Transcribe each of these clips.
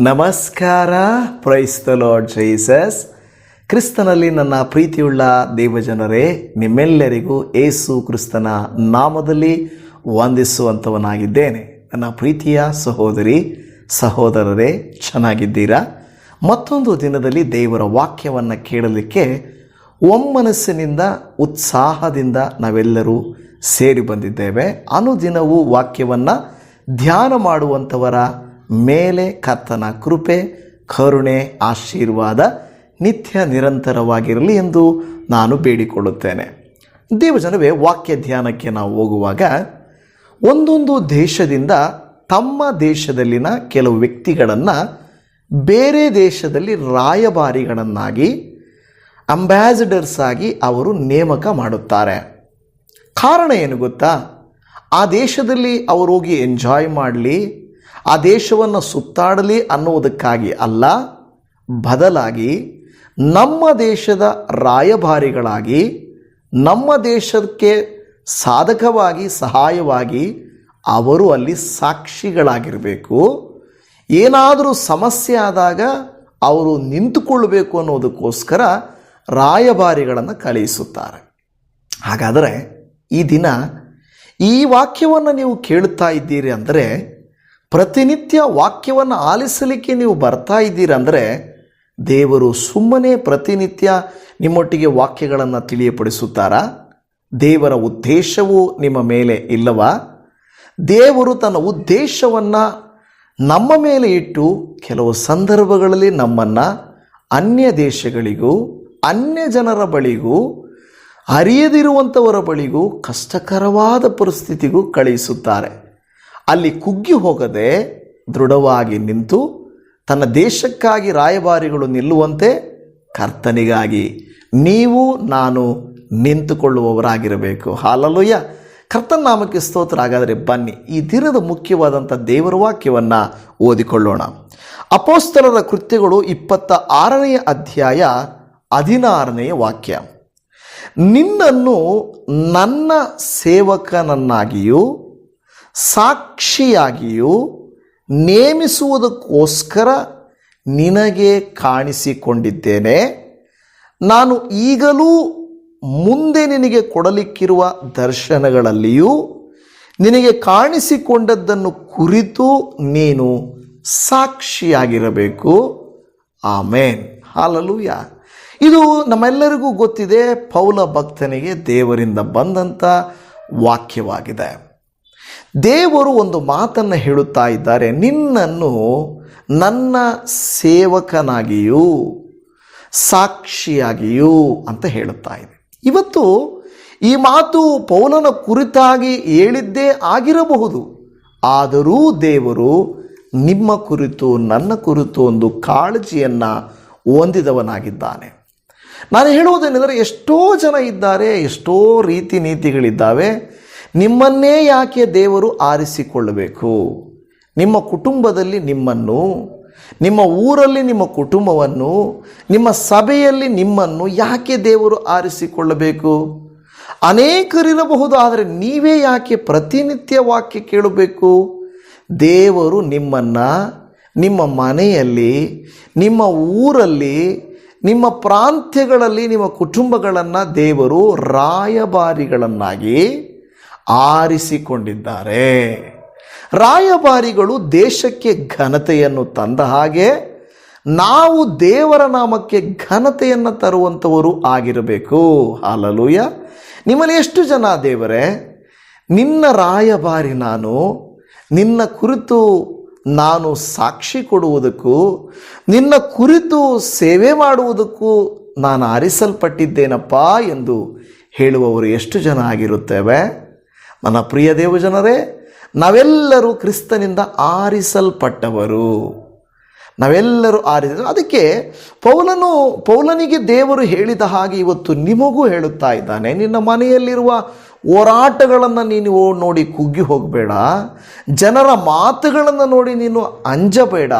ನಮಸ್ಕಾರ. Praise the lord Jesus. ಕ್ರಿಸ್ತನಲ್ಲಿ ನನ್ನ ಪ್ರೀತಿಯುಳ್ಳ ದೇವಜನರೇ, ನಿಮ್ಮೆಲ್ಲರಿಗೂ ಯೇಸು ಕ್ರಿಸ್ತನ ನಾಮದಲ್ಲಿ ವಂದಿಸುವಂಥವನಾಗಿದ್ದೇನೆ. ನನ್ನ ಪ್ರೀತಿಯ ಸಹೋದರಿ ಸಹೋದರರೇ, ಚೆನ್ನಾಗಿದ್ದೀರಾ? ಮತ್ತೊಂದು ದಿನದಲ್ಲಿ ದೇವರ ವಾಕ್ಯವನ್ನು ಕೇಳಲಿಕ್ಕೆ ಒಮ್ಮನಸ್ಸಿನಿಂದ ಉತ್ಸಾಹದಿಂದ ನಾವೆಲ್ಲರೂ ಸೇರಿ ಬಂದಿದ್ದೇವೆ. ಅನುದಿನವೂ ವಾಕ್ಯವನ್ನು ಧ್ಯಾನ ಮಾಡುವಂಥವರ ಮೇಲೆ ಕರ್ತನ ಕೃಪೆ, ಕರುಣೆ, ಆಶೀರ್ವಾದ ನಿತ್ಯ ನಿರಂತರವಾಗಿರಲಿ ಎಂದು ನಾನು ಬೇಡಿಕೊಳ್ಳುತ್ತೇನೆ. ದೇವಜನವೇ, ವಾಕ್ಯ ಧ್ಯಾನಕ್ಕೆ ನಾವು ಹೋಗುವಾಗ ಒಂದೊಂದು ದೇಶದಿಂದ ತಮ್ಮ ದೇಶದಲ್ಲಿನ ಕೆಲವು ವ್ಯಕ್ತಿಗಳನ್ನು ಬೇರೆ ದೇಶದಲ್ಲಿ ರಾಯಭಾರಿಗಳನ್ನಾಗಿ, ಅಂಬಾಸಿಡರ್ಸ್ ಆಗಿ ಅವರು ನೇಮಕ ಮಾಡುತ್ತಾರೆ. ಕಾರಣ ಏನು ಗೊತ್ತಾ? ಆ ದೇಶದಲ್ಲಿ ಅವರು ಹೋಗಿ ಎಂಜಾಯ್ ಮಾಡಲಿ, ಆ ದೇಶವನ್ನು ಸುತ್ತಾಡಲಿ ಅನ್ನುವುದಕ್ಕಾಗಿ ಅಲ್ಲ, ಬದಲಾಗಿ ನಮ್ಮ ದೇಶದ ರಾಯಭಾರಿಗಳಾಗಿ, ನಮ್ಮ ದೇಶಕ್ಕೆ ಸಾಧಕವಾಗಿ ಸಹಾಯವಾಗಿ ಅವರು ಅಲ್ಲಿ ಸಾಕ್ಷಿಗಳಾಗಿರಬೇಕು. ಏನಾದರೂ ಸಮಸ್ಯೆ ಆದಾಗ ಅವರು ನಿಂತುಕೊಳ್ಳಬೇಕು ಅನ್ನೋದಕ್ಕೋಸ್ಕರ ರಾಯಭಾರಿಗಳನ್ನು ಕಳುಹಿಸುತ್ತಾರೆ. ಹಾಗಾದರೆ ಈ ದಿನ ಈ ವಾಕ್ಯವನ್ನು ನೀವು ಕೇಳುತ್ತಾ ಇದ್ದೀರಿ ಅಂದರೆ, ಪ್ರತಿನಿತ್ಯ ವಾಕ್ಯವನ್ನು ಆಲಿಸಲಿಕ್ಕೆ ನೀವು ಬರ್ತಾ ಇದ್ದೀರಂದರೆ, ದೇವರು ಸುಮ್ಮನೆ ಪ್ರತಿನಿತ್ಯ ನಿಮ್ಮೊಟ್ಟಿಗೆ ವಾಕ್ಯಗಳನ್ನು ತಿಳಿಯಪಡಿಸುತ್ತಾರಾ? ದೇವರ ಉದ್ದೇಶವು ನಿಮ್ಮ ಮೇಲೆ ಇಲ್ಲವಾ? ದೇವರು ತನ್ನ ಉದ್ದೇಶವನ್ನು ನಮ್ಮ ಮೇಲೆ ಇಟ್ಟು ಕೆಲವು ಸಂದರ್ಭಗಳಲ್ಲಿ ನಮ್ಮನ್ನು ಅನ್ಯ ದೇಶಗಳಿಗೂ, ಅನ್ಯ ಜನರ ಬಳಿಗೂ, ಅರಿಯದಿರುವಂಥವರ ಬಳಿಗೂ, ಕಷ್ಟಕರವಾದ ಪರಿಸ್ಥಿತಿಗೂ ಕಳುಹಿಸುತ್ತಾರೆ. ಅಲ್ಲಿ ಕುಗ್ಗಿ ಹೋಗದೆ ದೃಢವಾಗಿ ನಿಂತು ತನ್ನ ದೇಶಕ್ಕಾಗಿ ರಾಯಭಾರಿಗಳು ನಿಲ್ಲುವಂತೆ ಕರ್ತನಿಗಾಗಿ ನೀವು ನಾನು ನಿಂತುಕೊಳ್ಳುವವರಾಗಿರಬೇಕು. ಹಾಲೆಲೂಯಾ. ಕರ್ತನ ನಾಮಕ್ಕೆ ಸ್ತೋತ್ರ. ಹಾಗಾದರೆ ಬನ್ನಿ ಈ ದಿನದ ಮುಖ್ಯವಾದಂಥ ದೇವರ ವಾಕ್ಯವನ್ನು ಓದಿಕೊಳ್ಳೋಣ. ಅಪೊಸ್ತಲರ ಕೃತ್ಯಗಳು 26ನೇ ಅಧ್ಯಾಯ 16ನೇ ವಾಕ್ಯ. ನಿನ್ನನ್ನು ನನ್ನ ಸೇವಕನನ್ನಾಗಿಯೂ ಸಾಕ್ಷಿಯಾಗಿಯೂ ನೇಮಿಸುವುದಕ್ಕೋಸ್ಕರ ನಿನಗೆ ಕಾಣಿಸಿಕೊಂಡಿದ್ದೇನೆ. ನಾನು ಈಗಲೂ ಮುಂದೆ ನಿನಗೆ ಕೊಡಲಿಕ್ಕಿರುವ ದರ್ಶನಗಳಲ್ಲಿಯೂ ನಿನಗೆ ಕಾಣಿಸಿಕೊಂಡದ್ದನ್ನು ಕುರಿತು ನೀನು ಸಾಕ್ಷಿಯಾಗಿರಬೇಕು. ಆಮೇನ್. ಹಾಲೆಲೂಯಾ. ಇದು ನಮ್ಮೆಲ್ಲರಿಗೂ ಗೊತ್ತಿದೆ, ಪೌಲ ಭಕ್ತನಿಗೆ ದೇವರಿಂದ ಬಂದಂಥ ವಾಕ್ಯವಾಗಿದೆ. ದೇವರು ಒಂದು ಮಾತನ್ನು ಹೇಳುತ್ತಾ ಇದ್ದಾರೆ, ನಿನ್ನನ್ನು ನನ್ನ ಸೇವಕನಾಗಿಯೂ ಸಾಕ್ಷಿಯಾಗಿಯೂ ಅಂತ ಹೇಳುತ್ತಾ ಇದೆ. ಇವತ್ತು ಈ ಮಾತು ಪೌಲನ ಕುರಿತಾಗಿ ಹೇಳಿದ್ದೇ ಆಗಿರಬಹುದು, ಆದರೂ ದೇವರು ನಿಮ್ಮ ಕುರಿತು, ನನ್ನ ಕುರಿತು ಒಂದು ಕಾಳಜಿಯನ್ನು ಹೊಂದಿದವನಾಗಿದ್ದಾನೆ. ನಾನು ಹೇಳುವುದೇನೆಂದರೆ, ಎಷ್ಟೋ ಜನ ಇದ್ದಾರೆ, ಎಷ್ಟೋ ರೀತಿ ನೀತಿಗಳಿದ್ದಾವೆ. ನಿಮ್ಮನ್ನೇ ಯಾಕೆ ದೇವರು ಆರಿಸಿಕೊಳ್ಳಬೇಕು? ನಿಮ್ಮ ಕುಟುಂಬದಲ್ಲಿ ನಿಮ್ಮನ್ನು, ನಿಮ್ಮ ಊರಲ್ಲಿ ನಿಮ್ಮ ಕುಟುಂಬವನ್ನು, ನಿಮ್ಮ ಸಭೆಯಲ್ಲಿ ನಿಮ್ಮನ್ನು ಯಾಕೆ ದೇವರು ಆರಿಸಿಕೊಳ್ಳಬೇಕು? ಅನೇಕರಿರಬಹುದು, ಆದರೆ ನೀವೇ ಯಾಕೆ ಪ್ರತಿನಿತ್ಯ ವಾಕ್ಯ ಕೇಳಬೇಕು? ದೇವರು ನಿಮ್ಮನ್ನು ನಿಮ್ಮ ಮನೆಯಲ್ಲಿ, ನಿಮ್ಮ ಊರಲ್ಲಿ, ನಿಮ್ಮ ಪ್ರಾಂತ್ಯಗಳಲ್ಲಿ, ನಿಮ್ಮ ಕುಟುಂಬಗಳನ್ನು ದೇವರು ರಾಯಭಾರಿಗಳನ್ನಾಗಿ ಆರಿಸಿಕೊಂಡಿದ್ದಾರೆ. ರಾಯಭಾರಿಗಳು ದೇಶಕ್ಕೆ ಘನತೆಯನ್ನು ತಂದ ಹಾಗೆ ನಾವು ದೇವರ ನಾಮಕ್ಕೆ ಘನತೆಯನ್ನು ತರುವಂಥವರು ಆಗಿರಬೇಕು. ಹಾಲೆಲೂಯಾ. ನಿಮ್ಮಲ್ಲಿ ಎಷ್ಟು ಜನ ದೇವರೇ, ನಿನ್ನ ರಾಯಭಾರಿ ನಾನು, ನಿನ್ನ ಕುರಿತು ನಾನು ಸಾಕ್ಷಿ ಕೊಡುವುದಕ್ಕೂ, ನಿನ್ನ ಕುರಿತು ಸೇವೆ ಮಾಡುವುದಕ್ಕೂ ನಾನು ಆರಿಸಲ್ಪಟ್ಟಿದ್ದೇನಪ್ಪ ಎಂದು ಹೇಳುವವರು ಎಷ್ಟು ಜನ ಆಗಿರುತ್ತೇವೆ? ನನ್ನ ಪ್ರಿಯ ದೇವಜನರೇ, ನಾವೆಲ್ಲರೂ ಕ್ರಿಸ್ತನಿಂದ ಆರಿಸಲ್ಪಟ್ಟವರು. ನಾವೆಲ್ಲರೂ ಅದಕ್ಕೆ ಪೌಲನಿಗೆ ದೇವರು ಹೇಳಿದ ಹಾಗೆ ಇವತ್ತು ನಿಮಗೂ ಹೇಳುತ್ತಾ ಇದ್ದಾನೆ. ನಿನ್ನ ಮನೆಯಲ್ಲಿರುವ ಹೋರಾಟಗಳನ್ನು ನೀನು ನೋಡಿ ಕುಗ್ಗಿ ಹೋಗಬೇಡ. ಜನರ ಮಾತುಗಳನ್ನು ನೋಡಿ ನೀನು ಅಂಜಬೇಡ.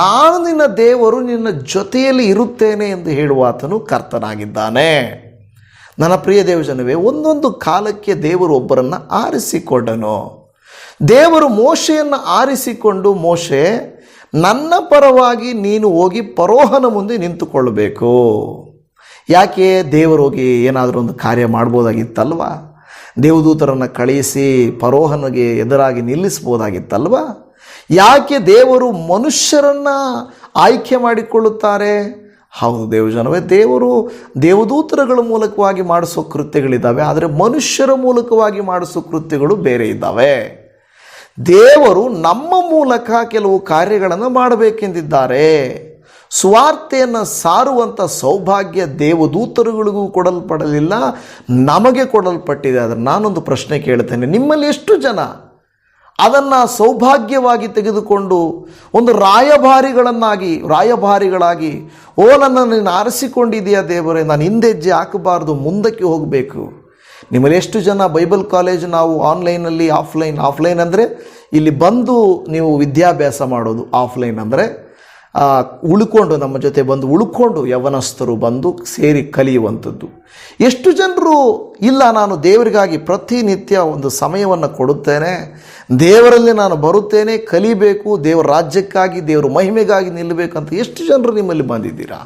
ನಾನು ನಿನ್ನ ದೇವರು, ನಿನ್ನ ಜೊತೆಯಲ್ಲಿ ಇರುತ್ತೇನೆ ಎಂದು ಹೇಳುವಾತನು ಕರ್ತನಾಗಿದ್ದಾನೆ. ನನ್ನ ಪ್ರಿಯ ದೇವಜನವೇ, ಒಂದೊಂದು ಕಾಲಕ್ಕೆ ದೇವರು ಒಬ್ಬರನ್ನು ಆರಿಸಿಕೊಂಡನು. ದೇವರು ಮೋಶೆಯನ್ನು ಆರಿಸಿಕೊಂಡು, ಮೋಶೆ ನನ್ನ ಪರವಾಗಿ ನೀನು ಹೋಗಿ ಫರೋಹನ ಮುಂದೆ ನಿಂತುಕೊಳ್ಳಬೇಕು. ಯಾಕೆ? ದೇವರು ಹೋಗಿ ಏನಾದರೂ ಒಂದು ಕಾರ್ಯ ಮಾಡ್ಬೋದಾಗಿತ್ತಲ್ವ? ದೇವದೂತರನ್ನು ಕಳುಹಿಸಿ ಫರೋಹನಿಗೆ ಎದುರಾಗಿ ನಿಲ್ಲಿಸ್ಬೋದಾಗಿತ್ತಲ್ವ? ಯಾಕೆ ದೇವರು ಮನುಷ್ಯರನ್ನು ಆಯ್ಕೆ ಮಾಡಿಕೊಳ್ಳುತ್ತಾರೆ? ಹೌದು ದೇವಜನವೇ, ದೇವರು ದೇವದೂತರುಗಳ ಮೂಲಕವಾಗಿ ಮಾಡಿಸೋ ಕೃತ್ಯಗಳಿದ್ದಾವೆ, ಆದರೆ ಮನುಷ್ಯರ ಮೂಲಕವಾಗಿ ಮಾಡಿಸೋ ಕೃತ್ಯಗಳು ಬೇರೆ ಇದ್ದಾವೆ. ದೇವರು ನಮ್ಮ ಮೂಲಕ ಕೆಲವು ಕಾರ್ಯಗಳನ್ನು ಮಾಡಬೇಕೆಂದಿದ್ದಾರೆ. ಸುವಾರ್ತೆಯನ್ನು ಸಾರುವಂಥ ಸೌಭಾಗ್ಯ ದೇವದೂತರುಗಳಿಗೂ ಕೊಡಲ್ಪಡಲಿಲ್ಲ, ನಮಗೆ ಕೊಡಲ್ಪಟ್ಟಿದೆ. ಆದರೆ ನಾನೊಂದು ಪ್ರಶ್ನೆ ಕೇಳ್ತೇನೆ, ನಿಮ್ಮಲ್ಲಿ ಎಷ್ಟು ಜನ ಅದನ್ನು ಸೌಭಾಗ್ಯವಾಗಿ ತೆಗೆದುಕೊಂಡು ಒಂದು ರಾಯಭಾರಿಗಳಾಗಿ ಓ ನನ್ನನ್ನು ನೀನು ಆರಿಸಿಕೊಂಡಿದೆಯಾ ದೇವರೇ, ನಾನು ಹಿಂದೆ ಹೆಜ್ಜೆ ಹಾಕಬಾರ್ದು, ಮುಂದಕ್ಕೆ ಹೋಗಬೇಕು. ನಿಮ್ಮಲ್ಲಿ ಎಷ್ಟು ಜನ ಬೈಬಲ್ ಕಾಲೇಜ್ ನಾವು ಆನ್ಲೈನಲ್ಲಿ ಆಫ್ಲೈನ್ ಅಂದರೆ ಇಲ್ಲಿ ಬಂದು ನೀವು ವಿದ್ಯಾಭ್ಯಾಸ ಮಾಡೋದು, ಆಫ್ಲೈನ್ ಅಂದರೆ ಉಳ್ಕೊಂಡು ನಮ್ಮ ಜೊತೆ ಬಂದು ಉಳ್ಕೊಂಡು ಯವನಸ್ಥರು ಬಂದು ಸೇರಿ ಕಲಿಯುವಂಥದ್ದು. ಎಷ್ಟು ಜನರು ಇಲ್ಲ, ನಾನು ದೇವರಿಗಾಗಿ ಪ್ರತಿನಿತ್ಯ ಒಂದು ಸಮಯವನ್ನು ಕೊಡುತ್ತೇನೆ, ದೇವರಲ್ಲಿ ನಾನು ಬರುತ್ತೇನೆ, ಕಲಿಬೇಕು, ದೇವರ ರಾಜ್ಯಕ್ಕಾಗಿ ದೇವರ ಮಹಿಮೆಗಾಗಿ ನಿಲ್ಲಬೇಕಂತ ಎಷ್ಟು ಜನರು ನಿಮ್ಮಲ್ಲಿ ಬಂದಿದ್ದೀರಾ?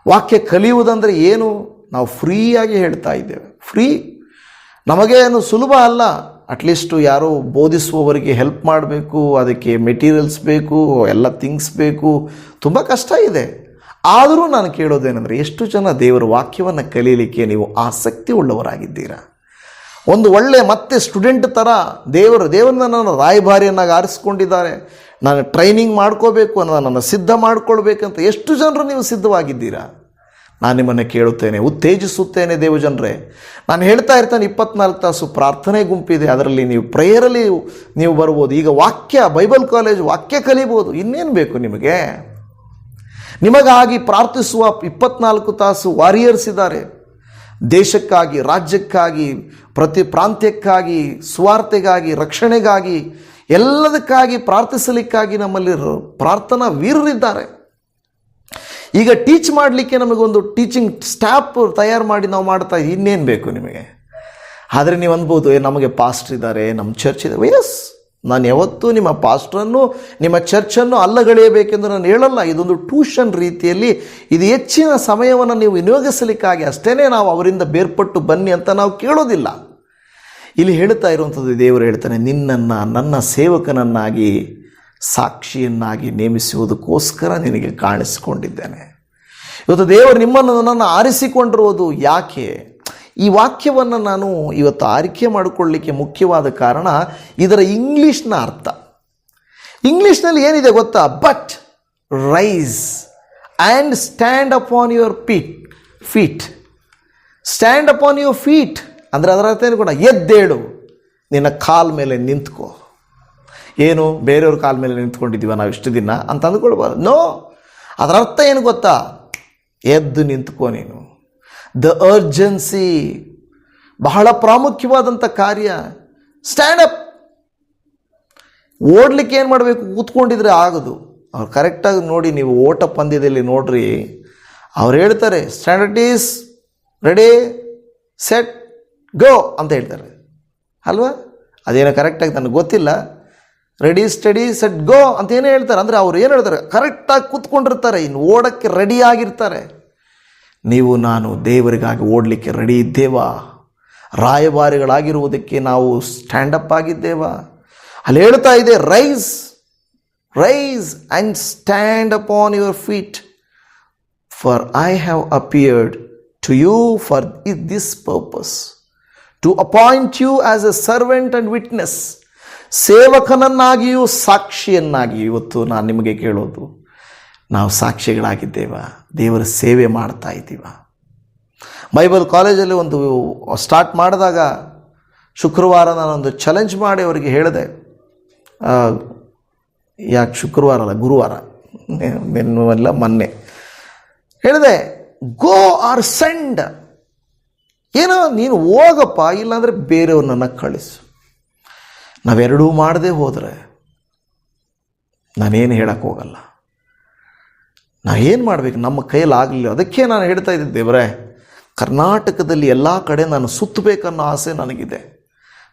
ವಾಕ್ಯ ಕಲಿಯುವುದಂದರೆ ಏನು? ನಾವು ಫ್ರೀಯಾಗಿ ಹೇಳ್ತಾ ಇದ್ದೇವೆ. ಫ್ರೀ ನಮಗೇನು ಸುಲಭ ಅಲ್ಲ. ಅಟ್ಲೀಸ್ಟು ಯಾರೋ ಬೋಧಿಸುವವರಿಗೆ ಹೆಲ್ಪ್ ಮಾಡಬೇಕು, ಅದಕ್ಕೆ ಮೆಟೀರಿಯಲ್ಸ್ ಬೇಕು, ಎಲ್ಲ ಥಿಂಗ್ಸ್ ಬೇಕು, ತುಂಬ ಕಷ್ಟ ಇದೆ. ಆದರೂ ನಾನು ಕೇಳೋದೇನೆಂದರೆ, ಎಷ್ಟು ಜನ ದೇವರ ವಾಕ್ಯವನ್ನು ಕಲೀಲಿಕ್ಕೆ ನೀವು ಆಸಕ್ತಿ ಉಳ್ಳವರಾಗಿದ್ದೀರಾ? ಒಂದು ಒಳ್ಳೆ ಮತ್ತೆ ಸ್ಟೂಡೆಂಟ್ ಥರ ದೇವರನ್ನ ನಾನು ರಾಯಭಾರಿಯನ್ನಾಗಿ ಆರಿಸ್ಕೊಂಡಿದ್ದಾರೆ, ನಾನು ಟ್ರೈನಿಂಗ್ ಮಾಡ್ಕೋಬೇಕು ಅನ್ನೋದನ್ನು ಸಿದ್ಧ ಮಾಡ್ಕೊಳ್ಬೇಕಂತ ಎಷ್ಟು ಜನರು ನೀವು ಸಿದ್ಧವಾಗಿದ್ದೀರಾ? ನಾನು ನಿಮ್ಮನ್ನು ಕೇಳುತ್ತೇನೆ, ಉತ್ತೇಜಿಸುತ್ತೇನೆ ದೇವಜನರೇ. ನಾನು ಹೇಳ್ತಾ ಇರ್ತೇನೆ, 24 ತಾಸು ಪ್ರಾರ್ಥನೆ ಗುಂಪಿದೆ, ಅದರಲ್ಲಿ ನೀವು ಪ್ರೇಯರಲ್ಲಿ ನೀವು ಬರ್ಬೋದು. ಈಗ ಬೈಬಲ್ ಕಾಲೇಜ್ ವಾಕ್ಯ ಕಲಿಬೋದು, ಇನ್ನೇನು ಬೇಕು ನಿಮಗೆ? ನಿಮಗಾಗಿ ಪ್ರಾರ್ಥಿಸುವ 24 ತಾಸು ವಾರಿಯರ್ಸ್ ಇದ್ದಾರೆ. ದೇಶಕ್ಕಾಗಿ, ರಾಜ್ಯಕ್ಕಾಗಿ, ಪ್ರತಿ ಪ್ರಾಂತ್ಯಕ್ಕಾಗಿ, ಸುವಾರ್ತೆಗಾಗಿ, ರಕ್ಷಣೆಗಾಗಿ, ಎಲ್ಲದಕ್ಕಾಗಿ ಪ್ರಾರ್ಥಿಸಲಿಕ್ಕಾಗಿ ನಮ್ಮಲ್ಲಿ ಪ್ರಾರ್ಥನಾ ವೀರರಿದ್ದಾರೆ. ಈಗ ಟೀಚ್ ಮಾಡಲಿಕ್ಕೆ ನಮಗೊಂದು ಟೀಚಿಂಗ್ ಸ್ಟಾಫ್ ತಯಾರು ಮಾಡಿ ನಾವು ಮಾಡ್ತಾ ಇದ್ದೀವಿ, ಇನ್ನೇನು ಬೇಕು ನಿಮಗೆ? ಆದರೆ ನೀವು ಅನ್ಬೋದು, ನಮಗೆ ಪಾಸ್ಟರ್ ಇದ್ದಾರೆ, ನಮ್ಮ ಚರ್ಚ್ ಇದೆ. ಎಸ್, ನಾನು ಯಾವತ್ತೂ ನಿಮ್ಮ ಪಾಸ್ಟ್ರನ್ನು, ನಿಮ್ಮ ಚರ್ಚನ್ನು ಅಲ್ಲಗಳೆಯಬೇಕೆಂದು ನಾನು ಹೇಳಲ್ಲ. ಇದೊಂದು ಟ್ಯೂಷನ್ ರೀತಿಯಲ್ಲಿ, ಇದು ಹೆಚ್ಚಿನ ಸಮಯವನ್ನು ನೀವು ವಿನಿಯೋಗಿಸಲಿಕ್ಕಾಗಿ ಅಷ್ಟೇ ನಾವು ಅವರಿಂದ ಬೇರ್ಪಟ್ಟು ಬನ್ನಿ ಅಂತ ನಾವು ಕೇಳೋದಿಲ್ಲ. ಇಲ್ಲಿ ಹೇಳ್ತಾ ಇರುವಂಥದ್ದು, ದೇವರು ಹೇಳ್ತಾನೆ, ನಿನ್ನನ್ನು ನನ್ನ ಸೇವಕನನ್ನಾಗಿ, ಸಾಕ್ಷಿಯನ್ನಾಗಿ ನೇಮಿಸುವುದಕ್ಕೋಸ್ಕರ ನಿನಗೆ ಕಾಣಿಸಿಕೊಂಡಿದ್ದೇನೆ. ಇವತ್ತು ದೇವರು ನನ್ನನ್ನು ಆರಿಸಿಕೊಂಡಿರುವುದು ಯಾಕೆ? ಈ ವಾಕ್ಯವನ್ನು ನಾನು ಇವತ್ತು ಆರಿಕೆ ಮಾಡಿಕೊಳ್ಳಲಿಕ್ಕೆ ಮುಖ್ಯವಾದ ಕಾರಣ ಇದರ ಇಂಗ್ಲೀಷ್ನ ಅರ್ಥ. ಇಂಗ್ಲೀಷ್ನಲ್ಲಿ ಏನಿದೆ ಗೊತ್ತಾ? But rise and stand upon your feet. Stand upon your feet ಅಂದರೆ ಅದರ ಅರ್ಥ ಏನು ಕೂಡ? ಎದ್ದೇಳು, ನಿನ್ನ ಕಾಲ ಮೇಲೆ ನಿಂತ್ಕೋ. ಏನು, ಬೇರೆಯವ್ರ ಕಾಲ ಮೇಲೆ ನಿಂತ್ಕೊಂಡಿದ್ದೀವ ನಾವು ಇಷ್ಟು ದಿನ ಅಂತ ಅಂದ್ಕೊಳ್ಬಾರ್ದು. ನೋ, ಅದರ ಅರ್ಥ ಏನು ಗೊತ್ತಾ? ಎದ್ದು ನಿಂತ್ಕೋ ನೀನು. ದ ಅರ್ಜೆನ್ಸಿ, ಬಹಳ ಪ್ರಾಮುಖ್ಯವಾದಂಥ ಕಾರ್ಯ. Stand up. ಓಡಲಿಕ್ಕೆ ಏನು ಮಾಡಬೇಕು? ಕೂತ್ಕೊಂಡಿದ್ರೆ ಆಗೋದು. ಅವ್ರು ಕರೆಕ್ಟಾಗಿ ನೋಡಿ, ನೀವು ಓಟ ಪಂದ್ಯದಲ್ಲಿ ನೋಡ್ರಿ, ಅವ್ರು ಹೇಳ್ತಾರೆ stand is ready set go ಅಂತ ಹೇಳ್ತಾರೆ ಅಲ್ವಾ? ಅದೇನೋ ಕರೆಕ್ಟಾಗಿ ನನಗೆ ಗೊತ್ತಿಲ್ಲ. ರೆಡಿ ಸ್ಟಡಿ ಸೆಟ್ ಗೋ ಅಂತ ಏನೇ ಹೇಳ್ತಾರೆ. ಅಂದರೆ ಅವ್ರು ಏನು ಹೇಳ್ತಾರೆ? ಕರೆಕ್ಟಾಗಿ ಕೂತ್ಕೊಂಡಿರ್ತಾರೆ, ಇನ್ನು ಓಡೋಕ್ಕೆ ರೆಡಿಯಾಗಿರ್ತಾರೆ. ನೀವು ನಾನು ದೇವರಿಗಾಗಿ ಓಡಲಿಕ್ಕೆ ರೆಡಿ ಇದ್ದೇವಾ? ರಾಯಭಾರಿಗಳಾಗಿರುವುದಕ್ಕೆ ನಾವು ಸ್ಟ್ಯಾಂಡಪ್ ಆಗಿದ್ದೇವಾ? ಅಲ್ಲಿ ಹೇಳ್ತಾ ಇದೆ, rise and stand upon your feet, for I have appeared to you for this purpose, to appoint you as a servant and witness. ಸೇವಕನನ್ನಾಗಿಯೂ ಸಾಕ್ಷಿಯನ್ನಾಗಿಯೂ. ಇವತ್ತು ನಾನು ನಿಮಗೆ ಕೇಳೋದು, ನಾವು ಸಾಕ್ಷಿಗಳಾಗಿದ್ದೇವಾ? ದೇವರ ಸೇವೆ ಮಾಡ್ತಾ ಇದ್ದೀವ? ಬೈಬಲ್ ಕಾಲೇಜಲ್ಲಿ ಒಂದು ಸ್ಟಾರ್ಟ್ ಮಾಡಿದಾಗ ಶುಕ್ರವಾರ ನಾನೊಂದು ಚಾಲೆಂಜ್ ಮಾಡಿ ಅವರಿಗೆ ಹೇಳಿದೆ. ಯಾಕೆ ಶುಕ್ರವಾರ ಅಲ್ಲ, ಗುರುವಾರ, ಮೊನ್ನೆ ಹೇಳಿದೆ, ಗೋ ಆರ್ ಸೆಂಡ್. ಏನೋ ನೀನು ಹೋಗಪ್ಪ, ಇಲ್ಲಾಂದರೆ ಬೇರೆಯವ್ರನ್ನ ಕಳಿಸು. ನಾವೆರಡೂ ಮಾಡದೆ ಹೋದರೆ ನಾನೇನು ಹೇಳಕ್ಕೆ ಹೋಗಲ್ಲ. ಏನು ಮಾಡಬೇಕು? ನಮ್ಮ ಕೈಯಲ್ಲಿ ಆಗಲಿಲ್ಲ. ಅದಕ್ಕೆ ನಾನು ಹೇಳ್ತಾ ಇದ್ದೆ, ದೇವರೇ, ಕರ್ನಾಟಕದಲ್ಲಿ ಎಲ್ಲ ಕಡೆ ನಾನು ಸುತ್ತಬೇಕನ್ನೋ ಆಸೆ ನನಗಿದೆ.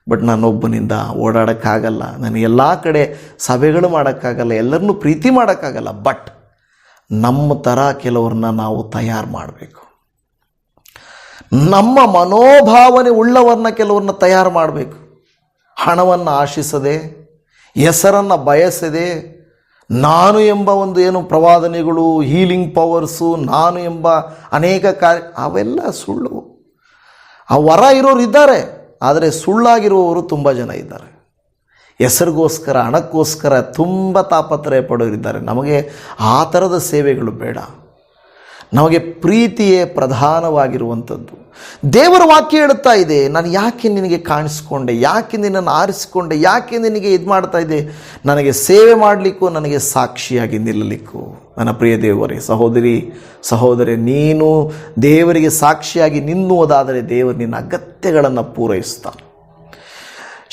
ಬಟ್ ನಾನೊಬ್ಬನಿಂದ ಓಡಾಡೋಕ್ಕಾಗಲ್ಲ, ನನಗೆ ಎಲ್ಲ ಕಡೆ ಸಭೆಗಳು ಮಾಡೋಕ್ಕಾಗಲ್ಲ, ಎಲ್ಲರನ್ನೂ ಪ್ರೀತಿ ಮಾಡೋಕ್ಕಾಗಲ್ಲ. ಬಟ್ ನಮ್ಮ ಥರ ಕೆಲವ್ರನ್ನ ನಾವು ತಯಾರು ಮಾಡಬೇಕು. ನಮ್ಮ ಮನೋಭಾವನೆ ಉಳ್ಳವರನ್ನ ಕೆಲವ್ರನ್ನ ತಯಾರು ಮಾಡಬೇಕು. ಹಣವನ್ನು ಆಶಿಸದೆ, ಹೆಸರನ್ನು ಬಯಸದೆ, ನಾನು ಎಂಬ ಒಂದು ಏನು ಪ್ರವಾದನೆಗಳು, ಹೀಲಿಂಗ್ ಪವರ್ಸು, ನಾನು ಎಂಬ ಅನೇಕ ಅವೆಲ್ಲ ಸುಳ್ಳು. ಆ ವರ ಇರೋರು ಇದ್ದಾರೆ, ಆದರೆ ಸುಳ್ಳಾಗಿರುವವರು ತುಂಬ ಜನ ಇದ್ದಾರೆ. ಹೆಸರಿಗೋಸ್ಕರ, ಹಣಕ್ಕೋಸ್ಕರ ತುಂಬ ತಾಪತ್ರಯ ಪಡೋರಿದ್ದಾರೆ. ನಮಗೆ ಆ ಥರದ ಸೇವೆಗಳು ಬೇಡ. ನಮಗೆ ಪ್ರೀತಿಯೇ ಪ್ರಧಾನವಾಗಿರುವಂಥದ್ದು. ದೇವರ ವಾಕ್ಯ ಹೇಳುತ್ತಾ ಇದೆ, ನಾನು ಯಾಕೆ ನಿನಗೆ ಕಾಣಿಸ್ಕೊಂಡೆ, ಯಾಕೆ ನಿನ್ನನ್ನು ಆರಿಸಿಕೊಂಡೆ, ಯಾಕೆ ನಿನಗೆ ಇದು ಮಾಡ್ತಾ ಇದ್ದೆ, ನನಗೆ ಸೇವೆ ಮಾಡಲಿಕ್ಕೂ, ನನಗೆ ಸಾಕ್ಷಿಯಾಗಿ ನಿಲ್ಲಲಿಕ್ಕೂ. ನನ್ನ ಪ್ರಿಯ ದೇವರೇ, ಸಹೋದರಿ, ನೀನು ದೇವರಿಗೆ ಸಾಕ್ಷಿಯಾಗಿ ನಿಲ್ಲುವುದಾದರೆ ದೇವರು ನಿನ್ನ ಅಗತ್ಯಗಳನ್ನು ಪೂರೈಸ್ತಾನೆ.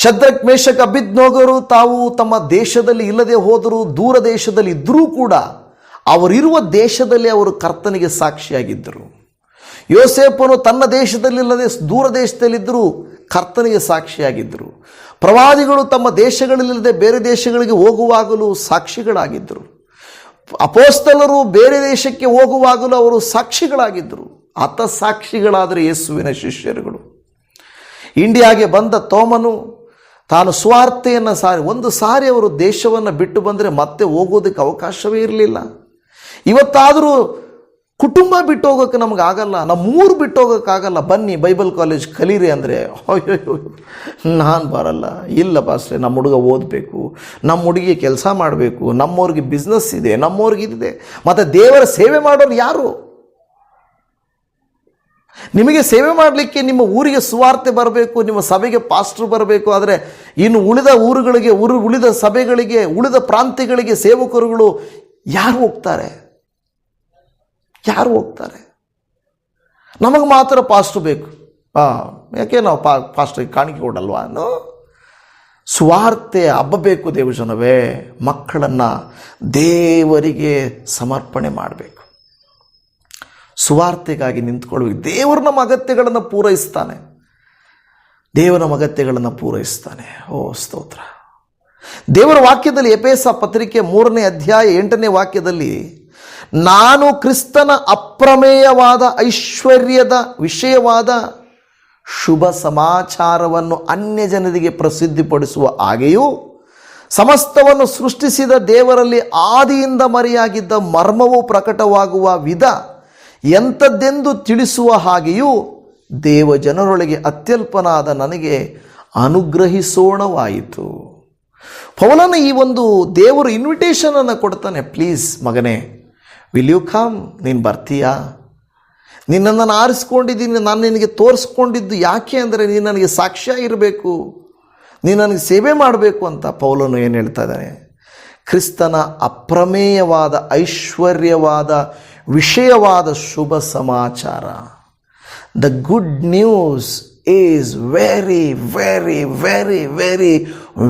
ಶದ್ರಕ್, ಮೇಷಕ್, ಅಬೇದ್ನೆಗೋರು ತಾವು ತಮ್ಮ ದೇಶದಲ್ಲಿ ಇಲ್ಲದೆ ಹೋದರೂ, ದೂರ ದೇಶದಲ್ಲಿ ಇದ್ದರೂ ಕೂಡ ಅವರಿರುವ ದೇಶದಲ್ಲಿ ಅವರು ಕರ್ತನಿಗೆ ಸಾಕ್ಷಿಯಾಗಿದ್ದರು. ಯೋಸೇಫನು ತನ್ನ ದೇಶದಲ್ಲಿಲ್ಲದೆ ದೂರ ದೇಶದಲ್ಲಿದ್ದರೂ ಕರ್ತನಿಗೆ ಸಾಕ್ಷಿಯಾಗಿದ್ದರು. ಪ್ರವಾದಿಗಳು ತಮ್ಮ ದೇಶಗಳಲ್ಲಿಲ್ಲದೆ ಬೇರೆ ದೇಶಗಳಿಗೆ ಹೋಗುವಾಗಲೂ ಸಾಕ್ಷಿಗಳಾಗಿದ್ದರು. ಅಪೊಸ್ತಲರು ಬೇರೆ ದೇಶಕ್ಕೆ ಹೋಗುವಾಗಲೂ ಅವರು ಸಾಕ್ಷಿಗಳಾಗಿದ್ದರು. ಸಾಕ್ಷಿಗಳಾದರೆ ಯೇಸುವಿನ ಶಿಷ್ಯರುಗಳು. ಇಂಡಿಯಾಗೆ ಬಂದ ತೋಮನು ತಾನು ಸುವಾರ್ತೆಯನ್ನು ಒಂದು ಸಾರಿ ಅವರು ದೇಶವನ್ನು ಬಿಟ್ಟು ಬಂದರೆ ಮತ್ತೆ ಹೋಗೋದಕ್ಕೆ ಅವಕಾಶವೇ ಇರಲಿಲ್ಲ. ಇವತ್ತಾದರೂ ಕುಟುಂಬ ಬಿಟ್ಟು ಹೋಗೋಕ್ಕೆ ನಮಗಾಗಲ್ಲ, ನಮ್ಮೂರು ಬಿಟ್ಟು ಹೋಗೋಕ್ಕಾಗಲ್ಲ. ಬನ್ನಿ ಬೈಬಲ್ ಕಾಲೇಜ್ ಕಲೀರಿ ಅಂದರೆ, ಅಯ್ಯೋ ನಾನು ಬರಲ್ಲ. ಇಲ್ಲ ಪಾಸ್ಟ್ರೆ, ನಮ್ಮ ಹುಡುಗ ಓದಬೇಕು, ನಮ್ಮ ಹುಡುಗಿ ಕೆಲಸ ಮಾಡಬೇಕು, ನಮ್ಮವ್ರಿಗೆ ಬಿಸ್ನೆಸ್ ಇದೆ, ನಮ್ಮವ್ರಿಗೆ ಇದಿದೆ. ಮತ್ತು ದೇವರ ಸೇವೆ ಮಾಡೋರು ಯಾರು? ನಿಮಗೆ ಸೇವೆ ಮಾಡಲಿಕ್ಕೆ ನಿಮ್ಮ ಊರಿಗೆ ಸುವಾರ್ತೆ ಬರಬೇಕು, ನಿಮ್ಮ ಸಭೆಗೆ ಪಾಸ್ಟರ್ ಬರಬೇಕು. ಆದರೆ ಇನ್ನು ಉಳಿದ ಊರುಗಳಿಗೆ, ಉಳಿದ ಸಭೆಗಳಿಗೆ, ಉಳಿದ ಪ್ರಾಂತ್ಯಗಳಿಗೆ ಸೇವಕರುಗಳು ಯಾರು ಹೋಗ್ತಾರೆ? ನಮಗೆ ಮಾತ್ರ ಪಾಸ್ಟರ್ ಬೇಕು. ಯಾಕೆ ನಾವು ಪಾಸ್ಟ್ರಿಗೆ ಕಾಣಿಕೆ ಕೊಡಲ್ವಾ? ಸುವಾರ್ತೆ ಹಬ್ಬಬೇಕು. ದೇವಜನವೇ, ಮಕ್ಕಳನ್ನು ದೇವರಿಗೆ ಸಮರ್ಪಣೆ ಮಾಡಬೇಕು. ಸುವಾರ್ತೆಗಾಗಿ ನಿಂತ್ಕೊಳ್ಬೇಕು. ದೇವರು ನಮ್ಮ ಅಗತ್ಯಗಳನ್ನು ಪೂರೈಸ್ತಾನೆ. ಓ ಸ್ತೋತ್ರ. ದೇವರ ವಾಕ್ಯದಲ್ಲಿ ಎಫೆಸ ಪತ್ರಿಕೆ 3ನೇ ಅಧ್ಯಾಯ 8ನೇ ವಾಕ್ಯದಲ್ಲಿ, ನಾನು ಕ್ರಿಸ್ತನ ಅಪ್ರಮೇಯವಾದ ಐಶ್ವರ್ಯದ ವಿಷಯವಾದ ಶುಭ ಸಮಾಚಾರವನ್ನು ಅನ್ಯ ಜನರಿಗೆ ಪ್ರಸಿದ್ಧಿಪಡಿಸುವ ಹಾಗೆಯೂ, ಸಮಸ್ತವನ್ನು ಸೃಷ್ಟಿಸಿದ ದೇವರಲ್ಲಿ ಆದಿಯಿಂದ ಮರೆಯಾಗಿದ್ದ ಮರ್ಮವು ಪ್ರಕಟವಾಗುವ ವಿಧ ಎಂಥದ್ದೆಂದು ತಿಳಿಸುವ ಹಾಗೆಯೂ ದೇವಜನರೊಳಗೆ ಅತ್ಯಲ್ಪನಾದ ನನಗೆ ಅನುಗ್ರಹಿಸೋಣವಾಯಿತು. ಪೌಲನ ಈ ಒಂದು ದೇವರು ಇನ್ವಿಟೇಷನನ್ನು ಕೊಡ್ತಾನೆ. ಪ್ಲೀಸ್ ಮಗನೇ, ವಿಲ್ ಯು ಕಮ್? ನೀನು ಬರ್ತೀಯಾ? ನಿನ್ನನ್ನು ನಾನು ಆರಿಸ್ಕೊಂಡಿದ್ದೀನಿ, ನಾನು ನಿನಗೆ ತೋರಿಸ್ಕೊಂಡಿದ್ದು ಯಾಕೆ ಅಂದರೆ ನೀನು ನನಗೆ ಸಾಕ್ಷ್ಯಾಗಿರಬೇಕು, ನೀನು ನನಗೆ ಸೇವೆ ಮಾಡಬೇಕು ಅಂತ ಪೌಲನು ಏನು ಹೇಳ್ತಾ ಇದ್ದಾನೆ? ಕ್ರಿಸ್ತನ ಅಪ್ರಮೇಯವಾದ ಐಶ್ವರ್ಯವಾದ ವಿಷಯವಾದ ಶುಭ ಸಮಾಚಾರ. The good news is very very very very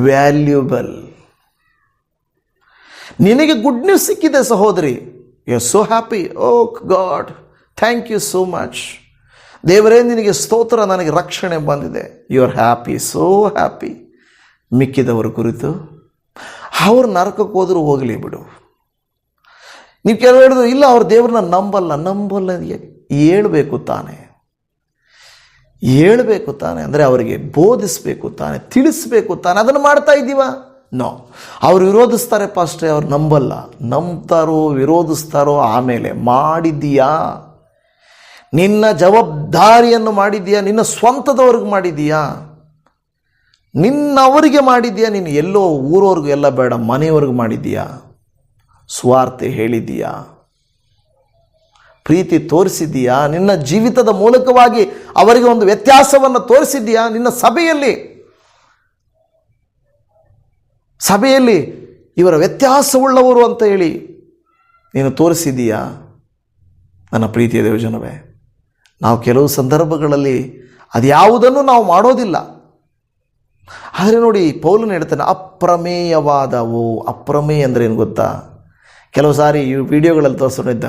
valuable. ನಿನಗೆ ಗುಡ್ ನ್ಯೂಸ್ ಸಿಕ್ಕಿದೆ ಸಹೋದರಿ. You are so happy. Oh God, thank you so much. ದೇವರೇ ನಿನಗೆ ಸ್ತೋತ್ರ, ನನಗೆ ರಕ್ಷಣೆ ಬಂದಿದೆ. You are happy, so happy. ಮಿಕ್ಕಿದವರ ಕುರಿತು ಅವ್ರು ನರಕಕ್ಕೆ ಹೋದರೂ ಹೋಗಲಿ ಬಿಡು. ನೀವು ಕೆಲವು ಹೇಳಿದ್ರು, ಇಲ್ಲ ಅವ್ರು ದೇವ್ರನ್ನ ನಂಬಲ್ಲ ಹೇಳ್ಬೇಕು ತಾನೆ ಅಂದರೆ ಅವರಿಗೆ ಬೋಧಿಸಬೇಕು ತಾನೆ, ತಿಳಿಸ್ಬೇಕು ತಾನೆ. ಅದನ್ನು ಮಾಡ್ತಾ ಇದ್ದೀವ? ನೋ. ಅವ್ರು ವಿರೋಧಿಸ್ತಾರೆ ಪಾಸ್ಟ್ರೆ, ಅವ್ರು ನಂಬ್ತಾರೋ ವಿರೋಧಿಸ್ತಾರೋ ಆಮೇಲೆ. ಮಾಡಿದ್ದೀಯಾ? ನಿನ್ನ ಜವಾಬ್ದಾರಿಯನ್ನು ಮಾಡಿದ್ದೀಯಾ? ನಿನ್ನ ಸ್ವಂತದವ್ರಿಗೆ ಮಾಡಿದ್ದೀಯಾ? ನಿನ್ನವರಿಗೆ ಮಾಡಿದ್ದೀಯಾ? ನೀನು ಎಲ್ಲೋ ಊರವ್ರಿಗೂ ಎಲ್ಲ ಬೇಡ, ಮನೆಯವ್ರಿಗೆ ಮಾಡಿದ್ದೀಯಾ? ಸ್ವಾರ್ಥ ಹೇಳಿದ್ದೀಯಾ? ಪ್ರೀತಿ ತೋರಿಸಿದ್ದೀಯಾ? ನಿನ್ನ ಜೀವಿತದ ಮೂಲಕವಾಗಿ ಅವರಿಗೆ ಒಂದು ವ್ಯತ್ಯಾಸವನ್ನು ತೋರಿಸಿದ್ದೀಯಾ? ನಿನ್ನ ಸಭೆಯಲ್ಲಿ ಇವರ ವ್ಯತ್ಯಾಸವುಳ್ಳವರು ಅಂತ ಹೇಳಿ ನೀನು ತೋರಿಸಿದ್ದೀಯಾ? ನನ್ನ ಪ್ರೀತಿಯ ದೇವಜನವೇ, ನಾವು ಕೆಲವು ಸಂದರ್ಭಗಳಲ್ಲಿ ಅದ್ಯಾವುದನ್ನು ನಾವು ಮಾಡೋದಿಲ್ಲ. ಆದರೆ ನೋಡಿ, ಪೌಲನು ಹೇಳ್ತಾನೆ ಅಪ್ರಮೇಯವಾದವು. ಅಪ್ರಮೇಯ ಅಂದರೆ ಏನು ಗೊತ್ತಾ? ಕೆಲವು ಸಾರಿ ಈ ವಿಡಿಯೋಗಳಲ್ಲಿ ತೋರಿಸ್ಕೊಂಡಿದ್ದ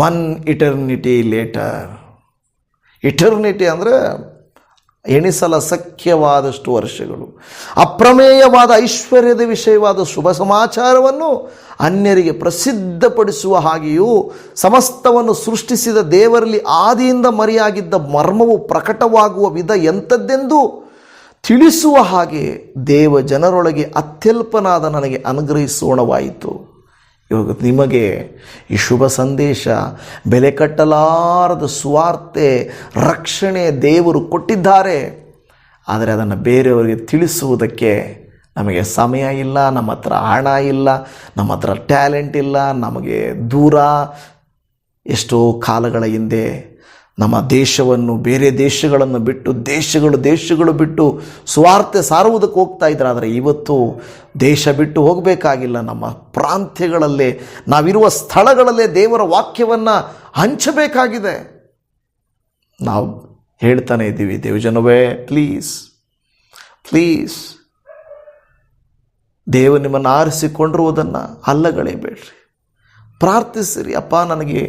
1 eternity later. ಇಟರ್ನಿಟಿ ಅಂದರೆ ಎಣಿಸಲ ಸಖ್ಯವಾದಷ್ಟು ವರ್ಷಗಳು, ಅಪ್ರಮೇಯವಾದ ಐಶ್ವರ್ಯದ ವಿಷಯವಾದ ಶುಭ ಸಮಾಚಾರವನ್ನು ಅನ್ಯರಿಗೆ ಪ್ರಸಿದ್ಧಪಡಿಸುವ ಹಾಗೆಯೂ ಸಮಸ್ತವನ್ನು ಸೃಷ್ಟಿಸಿದ ದೇವರಲ್ಲಿ ಆದಿಯಿಂದ ಮರೆಯಾಗಿದ್ದ ಮರ್ಮವು ಪ್ರಕಟವಾಗುವ ವಿಧ ಎಂಥದ್ದೆಂದು ತಿಳಿಸುವ ಹಾಗೆ ದೇವ ಜನರೊಳಗೆ ಅತ್ಯಲ್ಪನಾದ ನನಗೆ ಅನುಗ್ರಹಿಸೋಣವಾಯಿತು. ಇವಾಗ ನಿಮಗೆ ಈ ಶುಭ ಸಂದೇಶ, ಬೆಲೆ ಕಟ್ಟಲಾರದ ಸುವಾರ್ತೆ, ರಕ್ಷಣೆ ದೇವರು ಕೊಟ್ಟಿದ್ದಾರೆ. ಆದರೆ ಅದನ್ನು ಬೇರೆಯವರಿಗೆ ತಿಳಿಸುವುದಕ್ಕೆ ನಮಗೆ ಸಮಯ ಇಲ್ಲ, ನಮ್ಮ ಹತ್ರ ಹಣ ಇಲ್ಲ, ನಮ್ಮ ಹತ್ರ ಟ್ಯಾಲೆಂಟ್ ಇಲ್ಲ. ನಮಗೆ ದೂರ, ಎಷ್ಟೋ ಕಾಲಗಳ ಹಿಂದೆ ನಮ್ಮ ದೇಶವನ್ನು, ಬೇರೆ ದೇಶಗಳನ್ನು ಬಿಟ್ಟು, ದೇಶಗಳು ಬಿಟ್ಟು ಸುವಾರ್ತೆ ಸಾರುವುದಕ್ಕೆ ಹೋಗ್ತಾ ಇದ್ದಾರೆ. ಆದರೆ ಇವತ್ತು ದೇಶ ಬಿಟ್ಟು ಹೋಗಬೇಕಾಗಿಲ್ಲ. ನಮ್ಮ ಪ್ರಾಂತ್ಯಗಳಲ್ಲೇ, ನಾವಿರುವ ಸ್ಥಳಗಳಲ್ಲೇ ದೇವರ ವಾಕ್ಯವನ್ನು ಹಂಚಬೇಕಾಗಿದೆ. ನಾವು ಹೇಳ್ತಾನೆ ಇದ್ದೀವಿ, ದೇವಜನವೇ ಪ್ಲೀಸ್ ದೇವರು ನಿಮ್ಮನ್ನು ಆರಿಸಿಕೊಂಡಿರುವುದನ್ನು ಅಲ್ಲಗಳೆಯಬೇಡ್ರಿ. ಪ್ರಾರ್ಥಿಸಿರಿ, ಅಪ್ಪ ನನಗೆ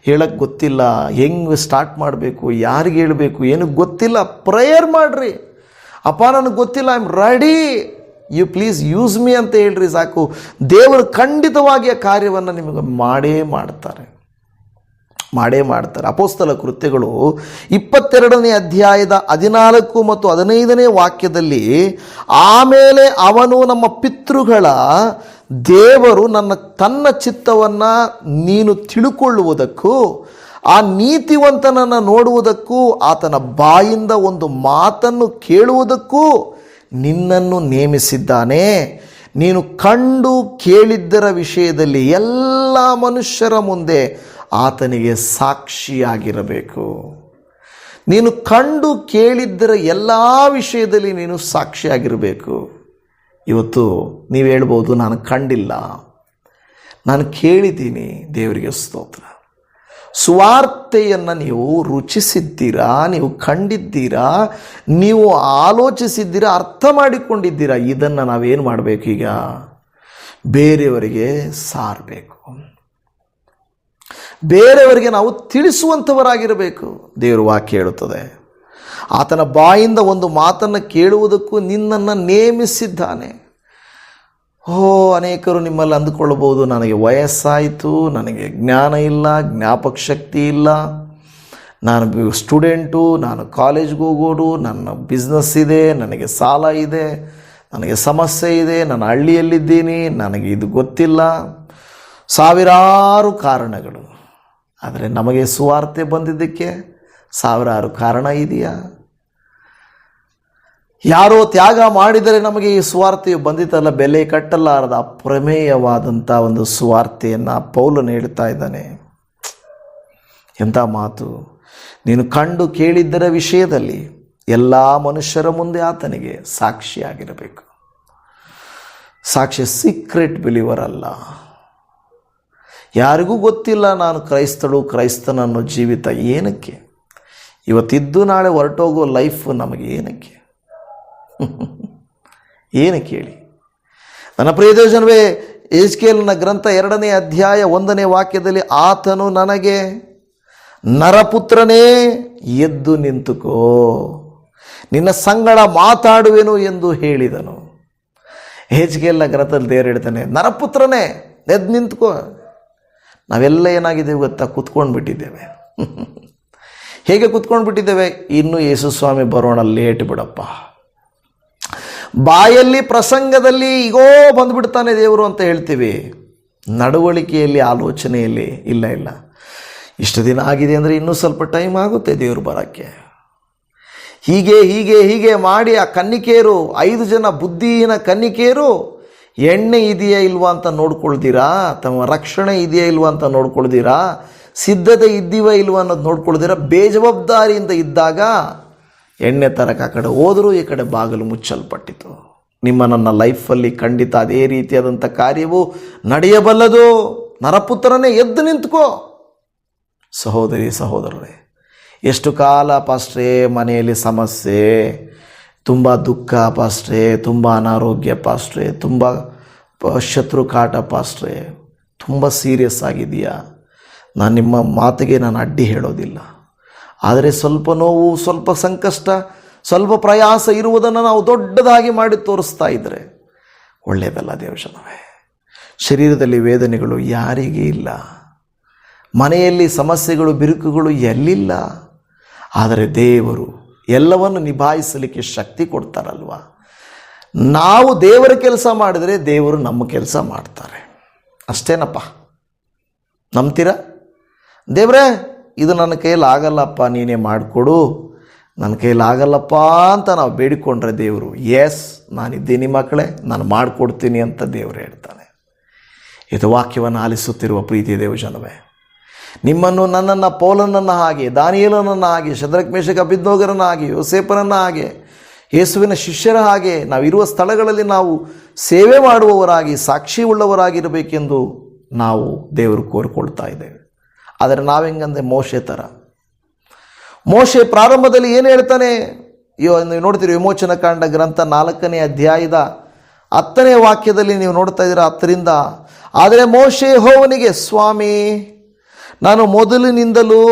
ಹೇಳಕ್ಕೆ ಗೊತ್ತಿಲ್ಲ, ಹೆಂಗೆ ಸ್ಟಾರ್ಟ್ ಮಾಡಬೇಕು, ಯಾರಿಗೆ ಹೇಳಬೇಕು, ಏನಕ್ಕೆ ಗೊತ್ತಿಲ್ಲ. ಪ್ರೇಯರ್ ಮಾಡಿರಿ, ಅಪ್ಪ ನನಗೆ ಗೊತ್ತಿಲ್ಲ, I am ready, you please use me ಅಂತ ಹೇಳ್ರಿ ಸಾಕು. ದೇವರು ಖಂಡಿತವಾಗಿ ಆ ಕಾರ್ಯವನ್ನು ನಿಮಗೆ ಮಾಡೇ ಮಾಡ್ತಾರೆ. ಅಪೊಸ್ತಲ ಕೃತ್ಯಗಳು 22ನೇ ಅಧ್ಯಾಯದ 14 ಮತ್ತು 15ನೇ ವಾಕ್ಯದಲ್ಲಿ, ಆಮೇಲೆ ಅವನು ನಮ್ಮ ಪಿತೃಗಳ ದೇವರು ತನ್ನ ಚಿತ್ತವನ್ನು ನೀನು ತಿಳುಕೊಳ್ಳುವುದಕ್ಕೂ ಆ ನೀತಿವಂತನನ್ನು ನೋಡುವುದಕ್ಕೂ ಆತನ ಬಾಯಿಂದ ಒಂದು ಮಾತನ್ನು ಕೇಳುವುದಕ್ಕೂ ನಿನ್ನನ್ನು ನೇಮಿಸಿದ್ದಾನೆ. ನೀನು ಕಂಡು ಕೇಳಿದ್ದರ ವಿಷಯದಲ್ಲಿ ಎಲ್ಲ ಮನುಷ್ಯರ ಮುಂದೆ ಆತನಿಗೆ ಸಾಕ್ಷಿಯಾಗಿರಬೇಕು. ನೀನು ಕಂಡು ಕೇಳಿದ್ದರ ಎಲ್ಲ ವಿಷಯದಲ್ಲಿ ನೀನು ಸಾಕ್ಷಿಯಾಗಿರಬೇಕು. ಇವತ್ತು ನೀವು ಹೇಳ್ಬೋದು, ನಾನು ಕಂಡಿಲ್ಲ, ನಾನು ಕೇಳಿದ್ದೀನಿ. ದೇವರಿಗೆ ಸ್ತೋತ್ರ. ಸುವಾರ್ತೆಯನ್ನು ನೀವು ರುಚಿಸಿದ್ದೀರಾ, ನೀವು ಕಂಡಿದ್ದೀರಾ, ನೀವು ಆಲೋಚಿಸಿದ್ದೀರಾ, ಅರ್ಥ ಮಾಡಿಕೊಂಡಿದ್ದೀರಾ. ಇದನ್ನು ನಾವೇನು ಮಾಡಬೇಕು? ಈಗ ಬೇರೆಯವರಿಗೆ ಸಾರಬೇಕು, ಬೇರೆಯವರಿಗೆ ನಾವು ತಿಳಿಸುವಂಥವರಾಗಿರಬೇಕು. ದೇವರು ವಾಕ್ಯ ಹೇಳುತ್ತದೆ, ಆತನ ಬಾಯಿಂದ ಒಂದು ಮಾತನ್ನು ಕೇಳುವುದಕ್ಕೂ ನಿನ್ನನ್ನು ನೇಮಿಸಿದ್ದಾನೆ. ಅನೇಕರು ನಿಮ್ಮಲ್ಲಿ ಅಂದುಕೊಳ್ಳಬಹುದು, ನನಗೆ ವಯಸ್ಸಾಯಿತು, ನನಗೆ ಜ್ಞಾನ ಇಲ್ಲ, ಜ್ಞಾಪಕ ಶಕ್ತಿ ಇಲ್ಲ, ನಾನು ಸ್ಟೂಡೆಂಟು, ನಾನು ಕಾಲೇಜ್ಗೆ ಹೋಗೋಡು, ನನ್ನ ಬಿಸ್ನೆಸ್ ಇದೆ, ನನಗೆ ಸಾಲ ಇದೆ, ನನಗೆ ಸಮಸ್ಯೆ ಇದೆ, ನಾನು ಹಳ್ಳಿಯಲ್ಲಿದ್ದೀನಿ, ನನಗೆ ಇದು ಗೊತ್ತಿಲ್ಲ, ಸಾವಿರಾರು ಕಾರಣಗಳು. ಆದರೆ ನಮಗೆ ಸುವಾರ್ತೆ ಬಂದಿದ್ದಕ್ಕೆ ಸಾವಿರಾರು ಕಾರಣ ಇದೆಯಾ? ಯಾರೋ ತ್ಯಾಗ ಮಾಡಿದರೆ ನಮಗೆ ಈ ಸುವಾರ್ತೆಯು ಬಂದಿತ್ತಲ್ಲ, ಬೆಲೆ ಕಟ್ಟಲಾರದ ಪ್ರಮೇಯವಾದಂಥ ಒಂದು ಸುವಾರ್ತೆಯನ್ನು ಪೌಲನು ಹೇಳ್ತಾ ಇದ್ದಾನೆ. ಎಂಥ ಮಾತು! ನೀನು ಕಂಡು ಕೇಳಿದ್ದರ ವಿಷಯದಲ್ಲಿ ಎಲ್ಲ ಮನುಷ್ಯರ ಮುಂದೆ ಆತನಿಗೆ ಸಾಕ್ಷಿಯಾಗಿರಬೇಕು. ಸಾಕ್ಷಿ ಸೀಕ್ರೆಟ್ ಬಿಲೀವರ್ ಅಲ್ಲ. ಯಾರಿಗೂ ಗೊತ್ತಿಲ್ಲ ನಾನು ಕ್ರೈಸ್ತನ ಅನ್ನೋ ಜೀವಿತ ಏನಕ್ಕೆ? ಇವತ್ತಿದ್ದು ನಾಳೆ ಹೊರಟೋಗೋ ಲೈಫ್ ನಮಗೆ ಏನಕ್ಕೆ? ಏನಕ್ಕೆ ಹೇಳಿ? ನನ್ನ ಪ್ರಿಯದೇವಜನವೇ, ಯೆಹೆಜ್ಕೇಲನ ಗ್ರಂಥ 2ನೇ ಅಧ್ಯಾಯ 1ನೇ ವಾಕ್ಯದಲ್ಲಿ, ಆತನು ನನಗೆ, ನರಪುತ್ರನೇ ಎದ್ದು ನಿಂತುಕೋ, ನಿನ್ನ ಸಂಗಡ ಮಾತಾಡುವೆನು ಎಂದು ಹೇಳಿದನು. ಯೆಹೆಜ್ಕೇಲನ ಗ್ರಂಥದಲ್ಲಿ ದೇವರು ಹೇಳ್ತಾನೆ, ನರಪುತ್ರನೇ ಎದ್ದು ನಿಂತುಕೋ. ನಾವೆಲ್ಲ ಏನಾಗಿದ್ದೇವೆ ಗೊತ್ತಾ? ಕೂತ್ಕೊಂಡು ಬಿಟ್ಟಿದ್ದೇವೆ. ಹೇಗೆ ಕೂತ್ಕೊಂಡು ಬಿಟ್ಟಿದ್ದೇವೆ? ಇನ್ನೂ ಯೇಸು ಸ್ವಾಮಿ ಬರೋಣ, ಲೇಟ್ ಬಿಡಪ್ಪ. ಬಾಯಲ್ಲಿ ಪ್ರಸಂಗದಲ್ಲಿ ಈಗೋ ಬಂದುಬಿಡ್ತಾನೆ ದೇವರು ಅಂತ ಹೇಳ್ತೀವಿ, ನಡವಳಿಕೆಯಲ್ಲಿ, ಆಲೋಚನೆಯಲ್ಲಿ ಇಲ್ಲ. ಇಷ್ಟು ದಿನ ಆಗಿದೆ ಅಂದರೆ ಇನ್ನೂ ಸ್ವಲ್ಪ ಟೈಮ್ ಆಗುತ್ತೆ ದೇವರು ಬರೋಕ್ಕೆ. ಹೀಗೆ ಮಾಡಿ ಆ ಕನ್ನಿಕೆಯರು, 5 ಜನ ಬುದ್ಧಿಹೀನ ಕನ್ನಿಕೆಯರು, ಎಣ್ಣೆ ಇದೆಯಾ ಇಲ್ವಾ ಅಂತ ನೋಡ್ಕೊಳ್ತೀರಾ, ತಮ್ಮ ರಕ್ಷಣೆ ಇದೆಯಾ ಇಲ್ವಾ ಅಂತ ನೋಡ್ಕೊಳ್ತೀರಾ, ಸಿದ್ಧತೆ ಇದ್ದೀವ ಇಲ್ವಾ ಅನ್ನೋದು ನೋಡ್ಕೊಳ್ತೀರಾ, ಬೇಜವಾಬ್ದಾರಿಯಿಂದ ಇದ್ದಾಗ ಎಣ್ಣೆ ತರಕ್ಕೆ ಆ ಕಡೆ ಹೋದರೂ ಈ ಕಡೆ ಬಾಗಿಲು ಮುಚ್ಚಲ್ಪಟ್ಟಿತು. ನನ್ನ ಲೈಫಲ್ಲಿ ಖಂಡಿತ ಅದೇ ರೀತಿಯಾದಂಥ ಕಾರ್ಯವು ನಡೆಯಬಲ್ಲದು. ನರಪುತ್ರನೇ ಎದ್ದು ನಿಂತ್ಕೋ. ಸಹೋದರಿ ಸಹೋದರರೇ, ಎಷ್ಟು ಕಾಲ ಪಾಸ್ಟ್ರೇ ಮನೆಯಲ್ಲಿ ಸಮಸ್ಯೆ, ತುಂಬ ದುಃಖ ಪಾಸ್ಟ್ರೇ, ತುಂಬ ಅನಾರೋಗ್ಯ ಪಾಸ್ಟ್ರೇ, ತುಂಬ ಶತ್ರು ಕಾಟ ಪಾಸ್ಟ್ರೇ, ತುಂಬ ಸೀರಿಯಸ್ ಆಗಿದೆಯಾ? ನಾನು ನಿಮ್ಮ ಮಾತಿಗೆ ನಾನು ಅಡ್ಡಿ ಹೇಳೋದಿಲ್ಲ. ಆದರೆ ಸ್ವಲ್ಪ ನೋವು, ಸ್ವಲ್ಪ ಸಂಕಷ್ಟ, ಸ್ವಲ್ಪ ಪ್ರಯಾಸ ಇರುವುದನ್ನು ನಾವು ದೊಡ್ಡದಾಗಿ ಮಾಡಿ ತೋರಿಸ್ತಾ ಇದ್ದರೆ ಒಳ್ಳೆಯದಲ್ಲ ದೇವಜನವೇ. ಶರೀರದಲ್ಲಿ ವೇದನೆಗಳು ಯಾರಿಗೆ ಇಲ್ಲ, ಮನೆಯಲ್ಲಿ ಸಮಸ್ಯೆಗಳು ಬಿರುಕುಗಳು ಎಲ್ಲಿಲ್ಲ. ಆದರೆ ದೇವರು ಎಲ್ಲವನ್ನು ನಿಭಾಯಿಸಲಿಕ್ಕೆ ಶಕ್ತಿ ಕೊಡ್ತಾರಲ್ವ. ನಾವು ದೇವರ ಕೆಲಸ ಮಾಡಿದರೆ ದೇವರು ನಮ್ಮ ಕೆಲಸ ಮಾಡ್ತಾರೆ. ಅಷ್ಟೇನಪ್ಪ, ನಂಬ್ತೀರಾ? ದೇವರೇ ಇದು ನನ್ನ ಕೈಯಲ್ಲಿ ಆಗಲ್ಲಪ್ಪ, ನೀನೇ ಮಾಡಿಕೊಡು, ನನ್ನ ಕೈಯಲ್ಲಿ ಆಗಲ್ಲಪ್ಪ ಅಂತ ನಾವು ಬೇಡಿಕೊಂಡ್ರೆ ದೇವರು ಎಸ್ ನಾನಿದ್ದೀನಿ ಮಕ್ಕಳೇ, ನಾನು ಮಾಡಿಕೊಡ್ತೀನಿ ಅಂತ ದೇವರು ಹೇಳ್ತಾನೆ. ಇದು ವಾಕ್ಯವನ್ನು ಆಲಿಸುತ್ತಿರುವ ಪ್ರೀತಿಯ ದೇವಜನವೇ, ನಿಮ್ಮನ್ನು ನನ್ನನ್ನು ಪೌಲನನ್ನು ಹಾಗೆ, ದಾನಿಯೇಲನನ್ನು ಹಾಗೆ, ಶದ್ರಕ್ ಮೇಷಕ್ ಅಬೇದ್ನೆಗೋರನ್ನು ಹಾಗೆ, ಯೋಸೇಫನನ್ನು ಹಾಗೆ, ಯೇಸುವಿನ ಶಿಷ್ಯರ ಹಾಗೆ ನಾವಿರುವ ಸ್ಥಳಗಳಲ್ಲಿ ನಾವು ಸೇವೆ ಮಾಡುವವರಾಗಿ ಸಾಕ್ಷಿ ಉಳ್ಳವರಾಗಿರಬೇಕೆಂದು ನಾವು ದೇವರು ಕೋರಿಕೊಳ್ತಾ ಇದ್ದೇವೆ. ಆದರೆ ನಾವೆಂಗಂದ್ರೆ ಮೋಶೆ ಥರ. ಮೋಶೆ ಪ್ರಾರಂಭದಲ್ಲಿ ಏನು ಹೇಳ್ತಾನೆ? ನೀವು ನೋಡ್ತೀರಿ ವಿಮೋಚನ ಕಾಂಡ ಗ್ರಂಥ 4ನೇ ಅಧ್ಯಾಯದ 10ನೇ ವಾಕ್ಯದಲ್ಲಿ ನೀವು ನೋಡ್ತಾ ಇದ್ದೀರಾ 10ರಿಂದ. ಆದರೆ ಮೋಶೆ ಯೆಹೋವನಿಗೆ, ಸ್ವಾಮಿ, ನಾನು ಮೊದಲಿನಿಂದಲೂ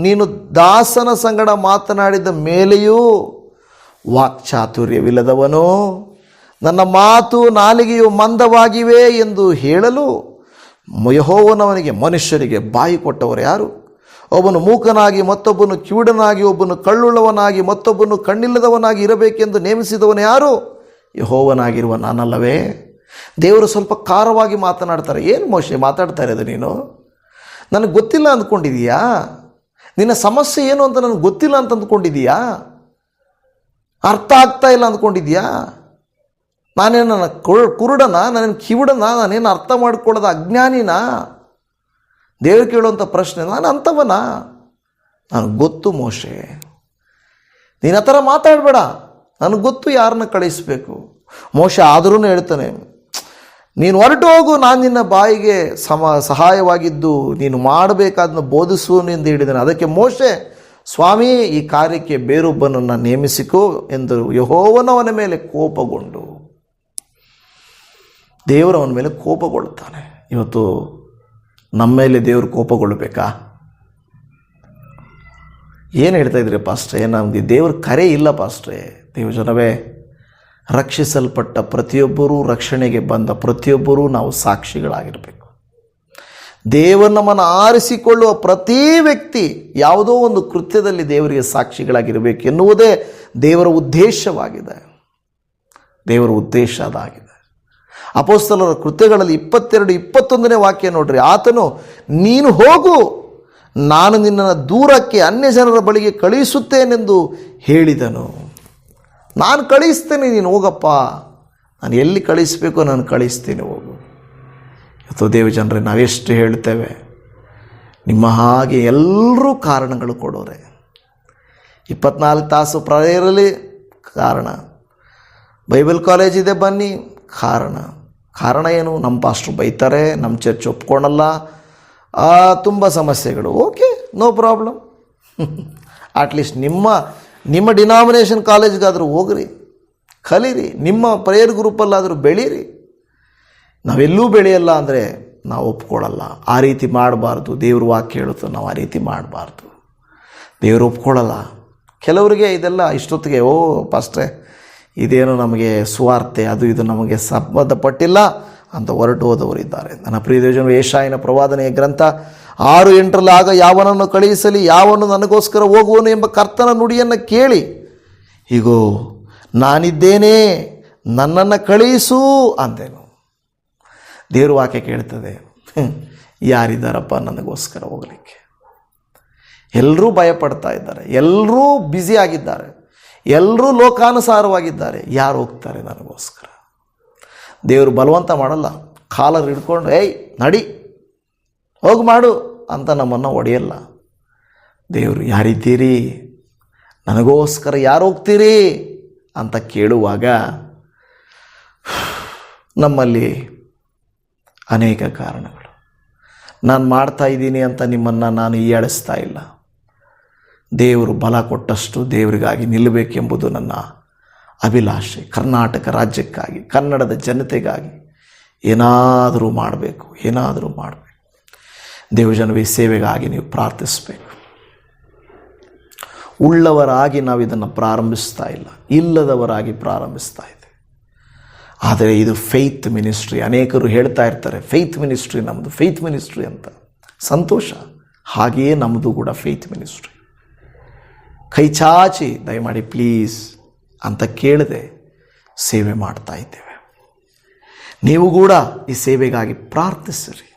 ನೀನು ದಾಸನ ಸಂಗಡ ಮಾತನಾಡಿದ ಮೇಲೆಯೂ ವಾಕ್ಚಾತುರ್ಯವಿಲ್ಲದವನು, ನನ್ನ ಮಾತು ನಾಲಿಗೆಯು ಮಂದವಾಗಿವೆ ಎಂದು ಹೇಳಲು ಯೆಹೋವನವನಿಗೆ ಮನುಷ್ಯರಿಗೆ ಬಾಯಿ ಕೊಟ್ಟವರು ಯಾರು? ಒಬ್ಬನು ಮೂಕನಾಗಿ ಮತ್ತೊಬ್ಬನು ಕಿವುಡನಾಗಿ, ಒಬ್ಬನು ಕಳ್ಳುಳ್ಳವನಾಗಿ ಮತ್ತೊಬ್ಬನು ಕಣ್ಣಿಲ್ಲದವನಾಗಿ ಇರಬೇಕೆಂದು ನೇಮಿಸಿದವನು ಯಾರು? ಯೆಹೋವನಾಗಿರುವ ನಾನಲ್ಲವೇ? ದೇವರು ಸ್ವಲ್ಪ ಖಾರವಾಗಿ ಮಾತನಾಡ್ತಾರೆ. ಏನು ಮೋಶೆ ಮಾತಾಡ್ತಾ ಇರೋದು ನೀನು? ನನಗೆ ಗೊತ್ತಿಲ್ಲ ಅಂದ್ಕೊಂಡಿದೀಯಾ? ನಿನ್ನ ಸಮಸ್ಯೆ ಏನು ಅಂತ ನನಗೆ ಗೊತ್ತಿಲ್ಲ ಅಂತ ಅಂದ್ಕೊಂಡಿದೀಯಾ? ಅರ್ಥ ಆಗ್ತಾ ಇಲ್ಲ ಅಂದ್ಕೊಂಡಿದೀಯಾ? ನಾನೇನು ನನ್ನ ಕುರುಡನ, ನಾನೇನು ಕಿವುಡನ, ನಾನೇನು ಅರ್ಥ ಮಾಡ್ಕೊಳ್ಳೋದ ಅಜ್ಞಾನಿನ? ದೇವರು ಕೇಳುವಂಥ ಪ್ರಶ್ನೆ, ನಾನು ಅಂಥವನ? ನನಗೆ ಗೊತ್ತು ಮೋಶೆ, ನೀನು ಆ ಥರ ಮಾತಾಡಬೇಡ, ನನಗೆ ಗೊತ್ತು ಯಾರನ್ನ ಕಳಿಸ್ಬೇಕು. ಮೋಶೆ ಆದರೂ ಹೇಳ್ತಾನೆ, ನೀನು ಹೊರಟು ಹೋಗು, ನಾನು ನಿನ್ನ ಬಾಯಿಗೆ ಸಹಾಯವಾಗಿದ್ದು ನೀನು ಮಾಡಬೇಕಾದನ್ನು ಬೋಧಿಸುವನು ಎಂದು ಹೇಳಿದ್ದಾನೆ. ಅದಕ್ಕೆ ಮೋಶೆ, ಸ್ವಾಮಿ, ಈ ಕಾರ್ಯಕ್ಕೆ ಬೇರೊಬ್ಬನನ್ನು ನೇಮಿಸಿಕೋ ಎಂದರು. ಯೆಹೋವನವನ ಮೇಲೆ ಕೋಪಗೊಂಡು, ದೇವರು ಅವನ ಮೇಲೆ ಕೋಪಗೊಳ್ತಾನೆ. ಇವತ್ತು ನಮ್ಮ ಮೇಲೆ ದೇವರು ಕೋಪಗೊಳ್ಳಬೇಕಾ? ಏನು ಹೇಳ್ತಾ ಇದ್ರಿ ಪಾಸ್ಟ್ರೆ? ನಮಗೆ ದೇವ್ರ ಕರೆ ಇಲ್ಲ ಪಾಸ್ಟ್ರೆ. ದೇವಜನವೇ, ರಕ್ಷಿಸಲ್ಪಟ್ಟ ಪ್ರತಿಯೊಬ್ಬರೂ, ರಕ್ಷಣೆಗೆ ಬಂದ ಪ್ರತಿಯೊಬ್ಬರೂ ನಾವು ಸಾಕ್ಷಿಗಳಾಗಿರಬೇಕು. ದೇವರು ನಮ್ಮನ್ನು ಆರಿಸಿಕೊಳ್ಳುವ ಪ್ರತಿ ವ್ಯಕ್ತಿ ಯಾವುದೋ ಒಂದು ಕೃತ್ಯದಲ್ಲಿ ದೇವರಿಗೆ ಸಾಕ್ಷಿಗಳಾಗಿರಬೇಕು ಎನ್ನುವುದೇ ದೇವರ ಉದ್ದೇಶವಾಗಿದೆ. ದೇವರ ಉದ್ದೇಶ ಅದಾಗಿದೆ. ಅಪೊಸ್ತಲರ ಕೃತ್ಯಗಳಲ್ಲಿ 22-21ನೇ ವಾಕ್ಯ ನೋಡ್ರಿ. ಆತನು, ನೀನು ಹೋಗು, ನಾನು ನಿನ್ನನ್ನು ದೂರಕ್ಕೆ ಅನ್ಯ ಜನರ ಬಳಿಗೆ ಕಳುಹಿಸುತ್ತೇನೆಂದು ಹೇಳಿದನು. ನಾನು ಕಳಿಸ್ತೇನೆ, ನೀನು ಹೋಗಪ್ಪ, ನಾನು ಎಲ್ಲಿ ಕಳಿಸ್ಬೇಕೋ ನಾನು ಕಳಿಸ್ತೀನಿ, ಹೋಗು. ಇವತ್ತು ದೇವಜನರೇ, ನಾವೆಷ್ಟು ಹೇಳ್ತೇವೆ, ನಿಮ್ಮ ಹಾಗೆ ಎಲ್ಲರೂ ಕಾರಣಗಳು ಕೊಡೋರೆ. 24 ತಾಸು ಪ್ರೇಯರಲ್ಲಿ ಕಾರಣ, ಬೈಬಲ್ ಕಾಲೇಜ್ ಇದೆ ಬನ್ನಿ ಕಾರಣ ಏನು? ನಮ್ಮ ಪಾಸ್ಟ್ರು ಬೈತಾರೆ, ನಮ್ಮ ಚರ್ಚ್ ಒಪ್ಕೊಳಲ್ಲ, ತುಂಬ ಸಮಸ್ಯೆಗಳು. Okay, no problem. ಅಟ್ಲೀಸ್ಟ್ ನಿಮ್ಮ ಡಿನಾಮಿನೇಷನ್ ಕಾಲೇಜ್ಗಾದರೂ ಹೋಗ್ರಿ, ಕಲೀರಿ, ನಿಮ್ಮ ಪ್ರೇಯರ್ ಗ್ರೂಪಲ್ಲಾದರೂ ಬೆಳೀರಿ. ನಾವೆಲ್ಲೂ ಬೆಳೆಯಲ್ಲ ಅಂದರೆ ನಾವು ಒಪ್ಕೊಳ್ಳಲ್ಲ. ಆ ರೀತಿ ಮಾಡಬಾರ್ದು. ದೇವ್ರ ವಾಕ್ಯ ಹೇಳುತ್ತೆ, ನಾವು ಆ ರೀತಿ ಮಾಡಬಾರ್ದು. ದೇವರು ಒಪ್ಕೊಳ್ಳಲ್ಲ. ಕೆಲವರಿಗೆ ಇದೆಲ್ಲ ಇಷ್ಟೊತ್ತಿಗೆ, ಓ ಪಾಸ್ಟ್ರೆ, ಇದೇನು ನಮಗೆ ಸುವಾರ್ತೆ ಅದು ಇದು ನಮಗೆ ಸಂಬಂಧಪಟ್ಟಿಲ್ಲ ಅಂತ ಹೊರಟು ಹೋದವರಿದ್ದಾರೆ. ನನ್ನ ಪ್ರಿಯ ದೇವಜನರು, ಯೆಶಾಯನ ಪ್ರವಾದನೆಯ ಗ್ರಂಥ 6:8 ಆಗ ಯಾವನನ್ನು ಕಳುಹಿಸಲಿ, ಯಾವನು ನನಗೋಸ್ಕರ ಹೋಗುವನು ಎಂಬ ಕರ್ತನ ನುಡಿಯನ್ನು ಕೇಳಿ, ಹೀಗೋ ನಾನಿದ್ದೇನೆ, ನನ್ನನ್ನು ಕಳುಹಿಸು ಅಂದೇನು. ದೇವ್ರ ವಾಕ್ಯ ಕೇಳ್ತದೆ, ಯಾರಿದ್ದಾರಪ್ಪ ನನಗೋಸ್ಕರ ಹೋಗಲಿಕ್ಕೆ? ಎಲ್ಲರೂ ಭಯಪಡ್ತಾ ಇದ್ದಾರೆ, ಎಲ್ಲರೂ ಬ್ಯುಸಿ ಆಗಿದ್ದಾರೆ, ಎಲ್ಲರೂ ಲೋಕಾನುಸಾರವಾಗಿದ್ದಾರೆ. ಯಾರು ಹೋಗ್ತಾರೆ ನನಗೋಸ್ಕರ? ದೇವರು ಬಲವಂತ ಮಾಡಲ್ಲ. ಕಾಲರ್ ಹಿಡ್ಕೊಂಡು, ಏಯ್ ನಡಿ, ಹೋಗಿ ಮಾಡು ಅಂತ ನಮ್ಮನ್ನು ಹೊಡೆಯಲ್ಲ. ದೇವರು, ಯಾರಿದ್ದೀರಿ, ನನಗೋಸ್ಕರ ಯಾರು ಹೋಗ್ತೀರಿ ಅಂತ ಕೇಳುವಾಗ ನಮ್ಮಲ್ಲಿ ಅನೇಕ ಕಾರಣಗಳು. ನಾನು ಮಾಡ್ತಾ ಇದ್ದೀನಿ ಅಂತ ನಿಮ್ಮನ್ನು ನಾನು ಹೀಯಾಳಿಸ್ತಾ ಇಲ್ಲ. ದೇವರು ಬಲ ಕೊಟ್ಟಷ್ಟು ದೇವರಿಗಾಗಿ ನಿಲ್ಲಬೇಕೆಂಬುದು ನನ್ನ ಅಭಿಲಾಷೆ. ಕರ್ನಾಟಕ ರಾಜ್ಯಕ್ಕಾಗಿ, ಕನ್ನಡದ ಜನತೆಗಾಗಿ ಏನಾದರೂ ಮಾಡಬೇಕು. ದೇವಜನವೇ, ಸೇವೆಗಾಗಿ ನೀವು ಪ್ರಾರ್ಥಿಸಬೇಕು. ಉಳ್ಳವರಾಗಿ ನಾವು ಇದನ್ನು ಪ್ರಾರಂಭಿಸ್ತಾ ಇಲ್ಲ, ಇಲ್ಲದವರಾಗಿ ಪ್ರಾರಂಭಿಸ್ತಾ ಇದ್ದೇವೆ. ಆದರೆ ಇದು ಫೇತ್ ಮಿನಿಸ್ಟ್ರಿ. ಅನೇಕರು ಹೇಳ್ತಾ ಇರ್ತಾರೆ ಫೇತ್ ಮಿನಿಸ್ಟ್ರಿ ನಮ್ಮದು, ಫೇತ್ ಮಿನಿಸ್ಟ್ರಿ ಅಂತ. ಸಂತೋಷ, ಹಾಗೆಯೇ ನಮ್ಮದು ಕೂಡ ಫೇತ್ ಮಿನಿಸ್ಟ್ರಿ. ಕೈ ಚಾಚಿ ದಯಮಾಡಿ ಪ್ಲೀಸ್ ಅಂತ ಕೇಳದೆ ಸೇವೆ ಮಾಡ್ತಾ ಇದ್ದೇವೆ. ನೀವು ಕೂಡ ಈ ಸೇವೆಗಾಗಿ ಪ್ರಾರ್ಥಿಸಿರಿ.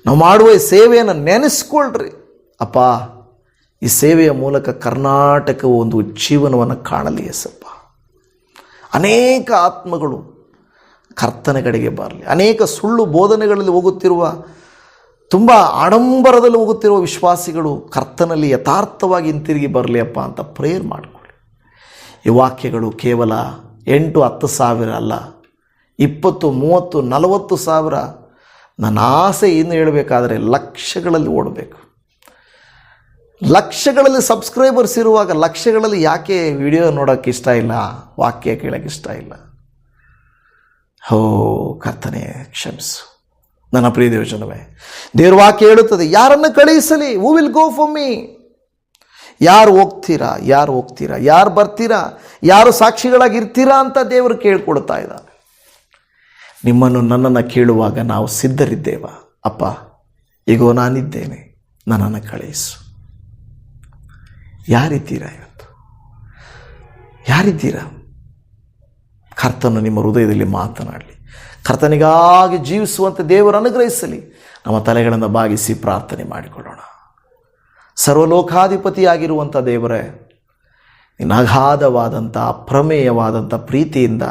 ನಾವು ಮಾಡುವ ಈ ಸೇವೆಯನ್ನು ನೆನೆಸ್ಕೊಳ್ರಿ. ಅಪ್ಪ, ಈ ಸೇವೆಯ ಮೂಲಕ ಕರ್ನಾಟಕವು ಒಂದು ಜೀವನವನ್ನು ಕಾಣಲಿ ಏಸಪ್ಪ. ಅನೇಕ ಆತ್ಮಗಳು ಕರ್ತನ ಕಡೆಗೆ ಬರಲಿ. ಅನೇಕ ಸುಳ್ಳು ಬೋಧನೆಗಳಲ್ಲಿ ಹೋಗುತ್ತಿರುವ, ತುಂಬ ಆಡಂಬರದಲ್ಲಿ ಹೋಗುತ್ತಿರುವ ವಿಶ್ವಾಸಿಗಳು ಕರ್ತನಲ್ಲಿ ಯಥಾರ್ಥವಾಗಿ ಹಿಂತಿರುಗಿ ಬರಲಿ ಅಪ್ಪ ಅಂತ ಪ್ರೇಯರ್ ಮಾಡಿಕೊಳ್ಳಿ. ಈ ವಾಕ್ಯಗಳು ಕೇವಲ 8-10 ಸಾವಿರ ಅಲ್ಲ, 20, 30, 40 ಸಾವಿರ. ನನ್ನ ಆಸೆ ಏನು ಹೇಳಬೇಕಾದ್ರೆ ಲಕ್ಷಗಳಲ್ಲಿ ಓಡಬೇಕು. ಲಕ್ಷಗಳಲ್ಲಿ ಸಬ್ಸ್ಕ್ರೈಬರ್ಸ್ ಇರುವಾಗ ಲಕ್ಷಗಳಲ್ಲಿ ಯಾಕೆ ವಿಡಿಯೋ ನೋಡೋಕ್ಕೆ ಇಷ್ಟ ಇಲ್ಲ, ವಾಕ್ಯ ಕೇಳೋಕ್ಕೆ ಇಷ್ಟ ಇಲ್ಲ? ಹೋ ಕರ್ತನೇ ಕ್ಷಮಿಸು ನನ್ನ ಪ್ರಿಯ ದೇವಜನವೇ. ದೇವ್ರ ವಾಕ್ಯ ಹೇಳುತ್ತದೆ, ಯಾರನ್ನು ಕಳುಹಿಸಲಿ? Who will go for me? ಯಾರು ಹೋಗ್ತೀರಾ, ಯಾರು ಹೋಗ್ತೀರಾ, ಯಾರು ಬರ್ತೀರಾ, ಯಾರು ಸಾಕ್ಷಿಗಳಾಗಿರ್ತೀರಾ ಅಂತ ದೇವರು ಕೇಳ್ಕೊಳ್ತಾ ಇದ್ದಾನೆ. ನಿಮ್ಮನ್ನು ನನ್ನನ್ನು ಕೇಳುವಾಗ ನಾವು ಸಿದ್ಧರಿದ್ದೇವ. ಅಪ್ಪ, ಈಗೋ ನಾನಿದ್ದೇನೆ, ನನ್ನನ್ನು ಕಳುಹಿಸು. ಯಾರಿದ್ದೀರಾ ಇವತ್ತು? ಯಾರಿದ್ದೀರಾ? ಕರ್ತನು ನಿಮ್ಮ ಹೃದಯದಲ್ಲಿ ಮಾತನಾಡಲಿ. ಕರ್ತನಿಗಾಗಿ ಜೀವಿಸುವಂತೆ ದೇವರು ಅನುಗ್ರಹಿಸಲಿ. ನಮ್ಮ ತಲೆಗಳನ್ನು ಬಾಗಿಸಿ ಪ್ರಾರ್ಥನೆ ಮಾಡಿಕೊಳ್ಳೋಣ. ಸರ್ವಲೋಕಾಧಿಪತಿಯಾಗಿರುವಂಥ ದೇವರೇ, ನಿನ್ನ ಅಗಾಧವಾದಂಥ ಅಪ್ರಮೇಯವಾದಂಥ ಪ್ರೀತಿಯಿಂದ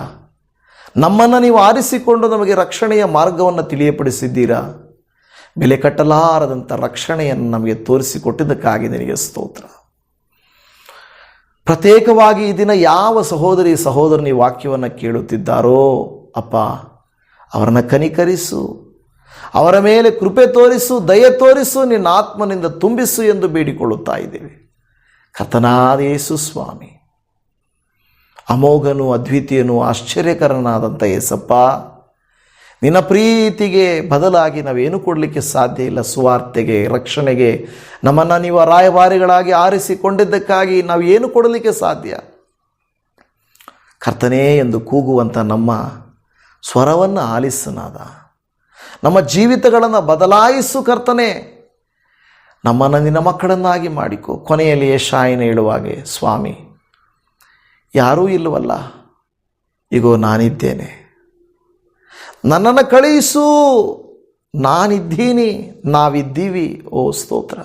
ನಮ್ಮನ್ನು ನೀವು ಆರಿಸಿಕೊಂಡು ನಮಗೆ ರಕ್ಷಣೆಯ ಮಾರ್ಗವನ್ನು ತಿಳಿಯಪಡಿಸಿದ್ದೀರಾ. ಬೆಲೆ ಕಟ್ಟಲಾರದಂಥ ರಕ್ಷಣೆಯನ್ನು ನಮಗೆ ತೋರಿಸಿಕೊಟ್ಟಿದ್ದಕ್ಕಾಗಿ ನಿನಗೆ ಸ್ತೋತ್ರ. ಪ್ರತ್ಯೇಕವಾಗಿ ಈ ದಿನ ಯಾವ ಸಹೋದರಿ ಸಹೋದರನಿ ವಾಕ್ಯವನ್ನು ಕೇಳುತ್ತಿದ್ದಾರೋ ಅಪ್ಪ, ಅವರನ್ನು ಕನಿಕರಿಸು, ಅವರ ಮೇಲೆ ಕೃಪೆ ತೋರಿಸು, ದಯೆ ತೋರಿಸು, ನಿನ್ನ ಆತ್ಮನಿಂದ ತುಂಬಿಸು ಎಂದು ಬೇಡಿಕೊಳ್ಳುತ್ತಾ ಇದ್ದೇವೆ. ಕರ್ತನಾದ ಯೇಸು ಸ್ವಾಮಿ, ಅಮೋಘನು, ಅದ್ವಿತೀಯನು, ಆಶ್ಚರ್ಯಕರನಾದಂಥ ಯೇಸಪ್ಪ, ನಿನ್ನ ಪ್ರೀತಿಗೆ ಬದಲಾಗಿ ನಾವೇನು ಕೊಡಲಿಕ್ಕೆ ಸಾಧ್ಯ ಇಲ್ಲ. ಸುವಾರ್ತೆಗೆ, ರಕ್ಷಣೆಗೆ ನಮ್ಮನ್ನು ನೀವು ರಾಯಭಾರಿಗಳಾಗಿ ಆರಿಸಿಕೊಂಡಿದ್ದಕ್ಕಾಗಿ ನಾವು ಏನು ಕೊಡಲಿಕ್ಕೆ ಸಾಧ್ಯ? ಕರ್ತನೇ ಎಂದು ಕೂಗುವಂಥ ನಮ್ಮ ಸ್ವರವನ್ನು ಆಲಿಸನಾದ, ನಮ್ಮ ಜೀವಿತಗಳನ್ನು ಬದಲಾಯಿಸು ಕರ್ತನೇ. ನಮ್ಮನ್ನು ನಿನ್ನ ಮಕ್ಕಳನ್ನಾಗಿ ಮಾಡಿಕೊ. ಕೊನೆಯಲ್ಲಿ ಯೆಶಾಯನ ಹೇಳುವಾಗೆ, ಸ್ವಾಮಿ ಯಾರೂ ಇಲ್ಲವಲ್ಲ, ಈಗೋ ನಾನಿದ್ದೇನೆ, ನನ್ನನ್ನು ಕಳುಹಿಸು, ನಾನಿದ್ದೀನಿ, ನಾವಿದ್ದೀವಿ. ಓ ಸ್ತೋತ್ರ.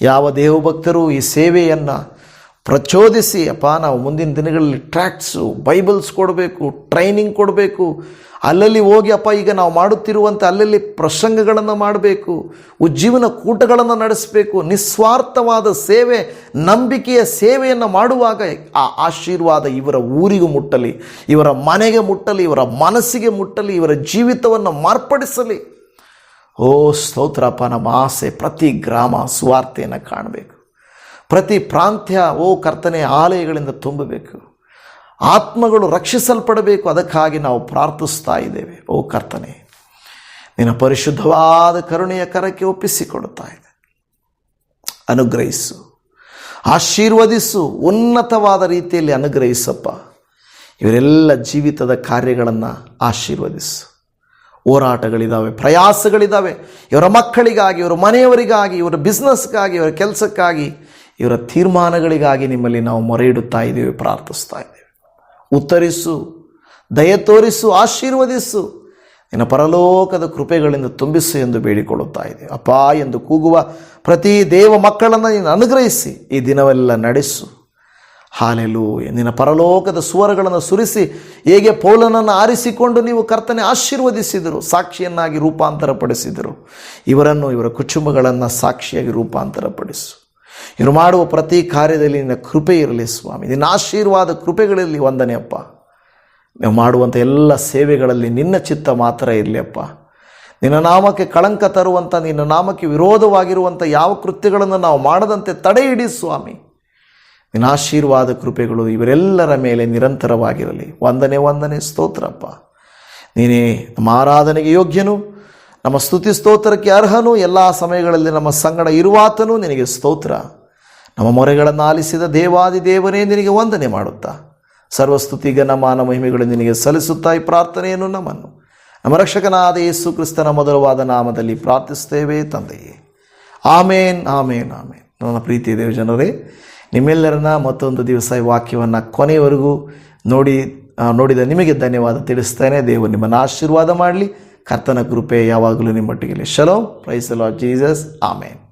ಯಾವ ದೇವಭಕ್ತರು ಈ ಸೇವೆಯನ್ನು ಪ್ರಚೋದಿಸಿ, ಅಪ್ಪ ನಾವು ಮುಂದಿನ ದಿನಗಳಲ್ಲಿ ಟ್ರ್ಯಾಕ್ಟ್ಸು, ಬೈಬಲ್ಸ್ ಕೊಡಬೇಕು, ಟ್ರೈನಿಂಗ್ ಕೊಡಬೇಕು, ಅಲ್ಲಲ್ಲಿ ಹೋಗಿ ಅಪ್ಪ ಈಗ ನಾವು ಮಾಡುತ್ತಿರುವಂಥ ಅಲ್ಲಲ್ಲಿ ಪ್ರಸಂಗಗಳನ್ನು ಮಾಡಬೇಕು, ಉಜ್ಜೀವನ ಕೂಟಗಳನ್ನು ನಡೆಸಬೇಕು, ನಿಸ್ವಾರ್ಥವಾದ ಸೇವೆ, ನಂಬಿಕೆಯ ಸೇವೆಯನ್ನು ಮಾಡುವಾಗ ಆ ಆಶೀರ್ವಾದ ಇವರ ಊರಿಗೂ ಮುಟ್ಟಲಿ, ಇವರ ಮನೆಗೆ ಮುಟ್ಟಲಿ, ಇವರ ಮನಸ್ಸಿಗೆ ಮುಟ್ಟಲಿ, ಇವರ ಜೀವಿತವನ್ನು ಮಾರ್ಪಡಿಸಲಿ. ಓ ಸ್ತೋತ್ರಪ್ಪ. ನಮ್ಮ ಆಸೆ ಪ್ರತಿ ಗ್ರಾಮ ಸುವಾರ್ತೆಯನ್ನು ಕಾಣಬೇಕು, ಪ್ರತಿ ಪ್ರಾಂತ್ಯ ಓ ಕರ್ತನೆ ಆಲಯಗಳಿಂದ ತುಂಬಬೇಕು, ಆತ್ಮಗಳು ರಕ್ಷಿಸಲ್ಪಡಬೇಕು. ಅದಕ್ಕಾಗಿ ನಾವು ಪ್ರಾರ್ಥಿಸ್ತಾ ಇದ್ದೇವೆ. ಓ ಕರ್ತನೆ, ನಿನ್ನ ಪರಿಶುದ್ಧವಾದ ಕರುಣೆಯ ಕರಕ್ಕೆ ಒಪ್ಪಿಸಿಕೊಡುತ್ತಾ ಇದೆ. ಅನುಗ್ರಹಿಸು, ಆಶೀರ್ವದಿಸು, ಉನ್ನತವಾದ ರೀತಿಯಲ್ಲಿ ಅನುಗ್ರಹಿಸಪ್ಪ. ಇವರೆಲ್ಲ ಜೀವಿತದ ಕಾರ್ಯಗಳನ್ನು ಆಶೀರ್ವದಿಸು. ಹೋರಾಟಗಳಿದ್ದಾವೆ, ಪ್ರಯಾಸಗಳಿದ್ದಾವೆ, ಇವರ ಮಕ್ಕಳಿಗಾಗಿ, ಇವರ ಮನೆಯವರಿಗಾಗಿ, ಇವರ ಬಿಸ್ನೆಸ್ಗಾಗಿ, ಇವರ ಕೆಲಸಕ್ಕಾಗಿ, ಇವರ ತೀರ್ಮಾನಗಳಿಗಾಗಿ ನಿಮ್ಮಲ್ಲಿ ನಾವು ಮೊರೆ ಇಡುತ್ತಾ ಇದ್ದೇವೆ, ಪ್ರಾರ್ಥಿಸ್ತಾ ಇದ್ದೇವೆ. ಉತ್ತರಿಸು, ದಯೆ ತೋರಿಸು, ಆಶೀರ್ವದಿಸು, ನಿನ್ನ ಪರಲೋಕದ ಕೃಪೆಗಳಿಂದ ತುಂಬಿಸು ಎಂದು ಬೇಡಿಕೊಳ್ಳುತ್ತಾ ಇದ್ದೇವೆ. ಅಪ್ಪ ಎಂದು ಕೂಗುವ ಪ್ರತಿ ದೇವ ಮಕ್ಕಳನ್ನು ನೀನು ಅನುಗ್ರಹಿಸಿ ಈ ದಿನವೆಲ್ಲ ನಡೆಸು. ಹಾಲೆಲೂಯ. ನಿನ್ನ ಪರಲೋಕದ ಸುವರಗಳನ್ನು ಸುರಿಸಿ, ಹೇಗೆ ಪೌಲನನ್ನು ಆರಿಸಿಕೊಂಡು ನೀವು ಕರ್ತನೆ ಆಶೀರ್ವದಿಸಿದರು, ಸಾಕ್ಷಿಯನ್ನಾಗಿ ರೂಪಾಂತರಪಡಿಸಿದರು, ಇವರನ್ನು, ಇವರ ಕುಟುಂಬಗಳನ್ನು ಸಾಕ್ಷಿಯಾಗಿ ರೂಪಾಂತರಪಡಿಸು. ಇವರು ಮಾಡುವ ಪ್ರತಿ ಕಾರ್ಯದಲ್ಲಿ ನಿನ್ನ ಕೃಪೆ ಇರಲಿ ಸ್ವಾಮಿ. ನಿನ್ನ ಆಶೀರ್ವಾದ ಕೃಪೆಗಳಲ್ಲಿ ವಂದನೆ ಅಪ್ಪ. ನೀವು ಮಾಡುವಂಥ ಎಲ್ಲ ಸೇವೆಗಳಲ್ಲಿ ನಿನ್ನ ಚಿತ್ತ ಮಾತ್ರ ಇರಲಿ ಅಪ್ಪ. ನಿನ್ನ ನಾಮಕ್ಕೆ ಕಳಂಕ ತರುವಂಥ, ನಿನ್ನ ನಾಮಕ್ಕೆ ವಿರೋಧವಾಗಿರುವಂಥ ಯಾವ ಕೃತ್ಯಗಳನ್ನು ನಾವು ಮಾಡದಂತೆ ತಡೆ ಹಿಡಿ ಸ್ವಾಮಿ. ನಿನ್ನ ಆಶೀರ್ವಾದ ಕೃಪೆಗಳು ಇವರೆಲ್ಲರ ಮೇಲೆ ನಿರಂತರವಾಗಿರಲಿ. ವಂದನೆ ವಂದನೆ, ಸ್ತೋತ್ರಪ್ಪ. ನೀನೇ ನಮ್ಮ ಆರಾಧನೆಗೆ ಯೋಗ್ಯನು, ನಮ್ಮ ಸ್ತುತಿ ಸ್ತೋತ್ರಕ್ಕೆ ಅರ್ಹನು. ಎಲ್ಲ ಸಮಯಗಳಲ್ಲಿ ನಮ್ಮ ಸಂಗಡ ಇರುವಾತನು ನಿನಗೆ ಸ್ತೋತ್ರ. ನಮ್ಮ ಮೊರೆಗಳನ್ನು ಆಲಿಸಿದ ದೇವಾದಿ ದೇವರೇ ನಿನಗೆ ವಂದನೆ ಮಾಡುತ್ತಾ, ಸರ್ವಸ್ತುತಿ ಘನ ಮಾನ ಮಹಿಮೆಗಳು ನಿನಗೆ ಸಲ್ಲಿಸುತ್ತಾ ಈ ಪ್ರಾರ್ಥನೆಯನ್ನು ನಮ್ಮ ರಕ್ಷಕನಾದ ಯೇಸು ಕ್ರಿಸ್ತನ ಮಧುರವಾದ ನಾಮದಲ್ಲಿ ಪ್ರಾರ್ಥಿಸ್ತೇವೆ ತಂದೆಯೇ. ಆಮೇನ್, ಆಮೇನ್, ಆಮೇನ್. ನನ್ನ ಪ್ರೀತಿಯ ದೇವಜನರೇ, ನಿಮ್ಮೆಲ್ಲರನ್ನ ಮತ್ತೊಂದು ದಿವಸ ಈ ವಾಕ್ಯವನ್ನು ಕೊನೆಯವರೆಗೂ ನೋಡಿದ ನಿಮಗೆ ಧನ್ಯವಾದ ತಿಳಿಸ್ತೇನೆ. ದೇವರು ನಿಮ್ಮನ್ನು ಆಶೀರ್ವಾದ ಮಾಡಲಿ. ಕರ್ತನ ಕೃಪೆ ಯಾವಾಗಲೂ ನಿಮ್ಮೊಟ್ಟಿಗೆ. Shalom. Praise the Lord Jesus. Amen.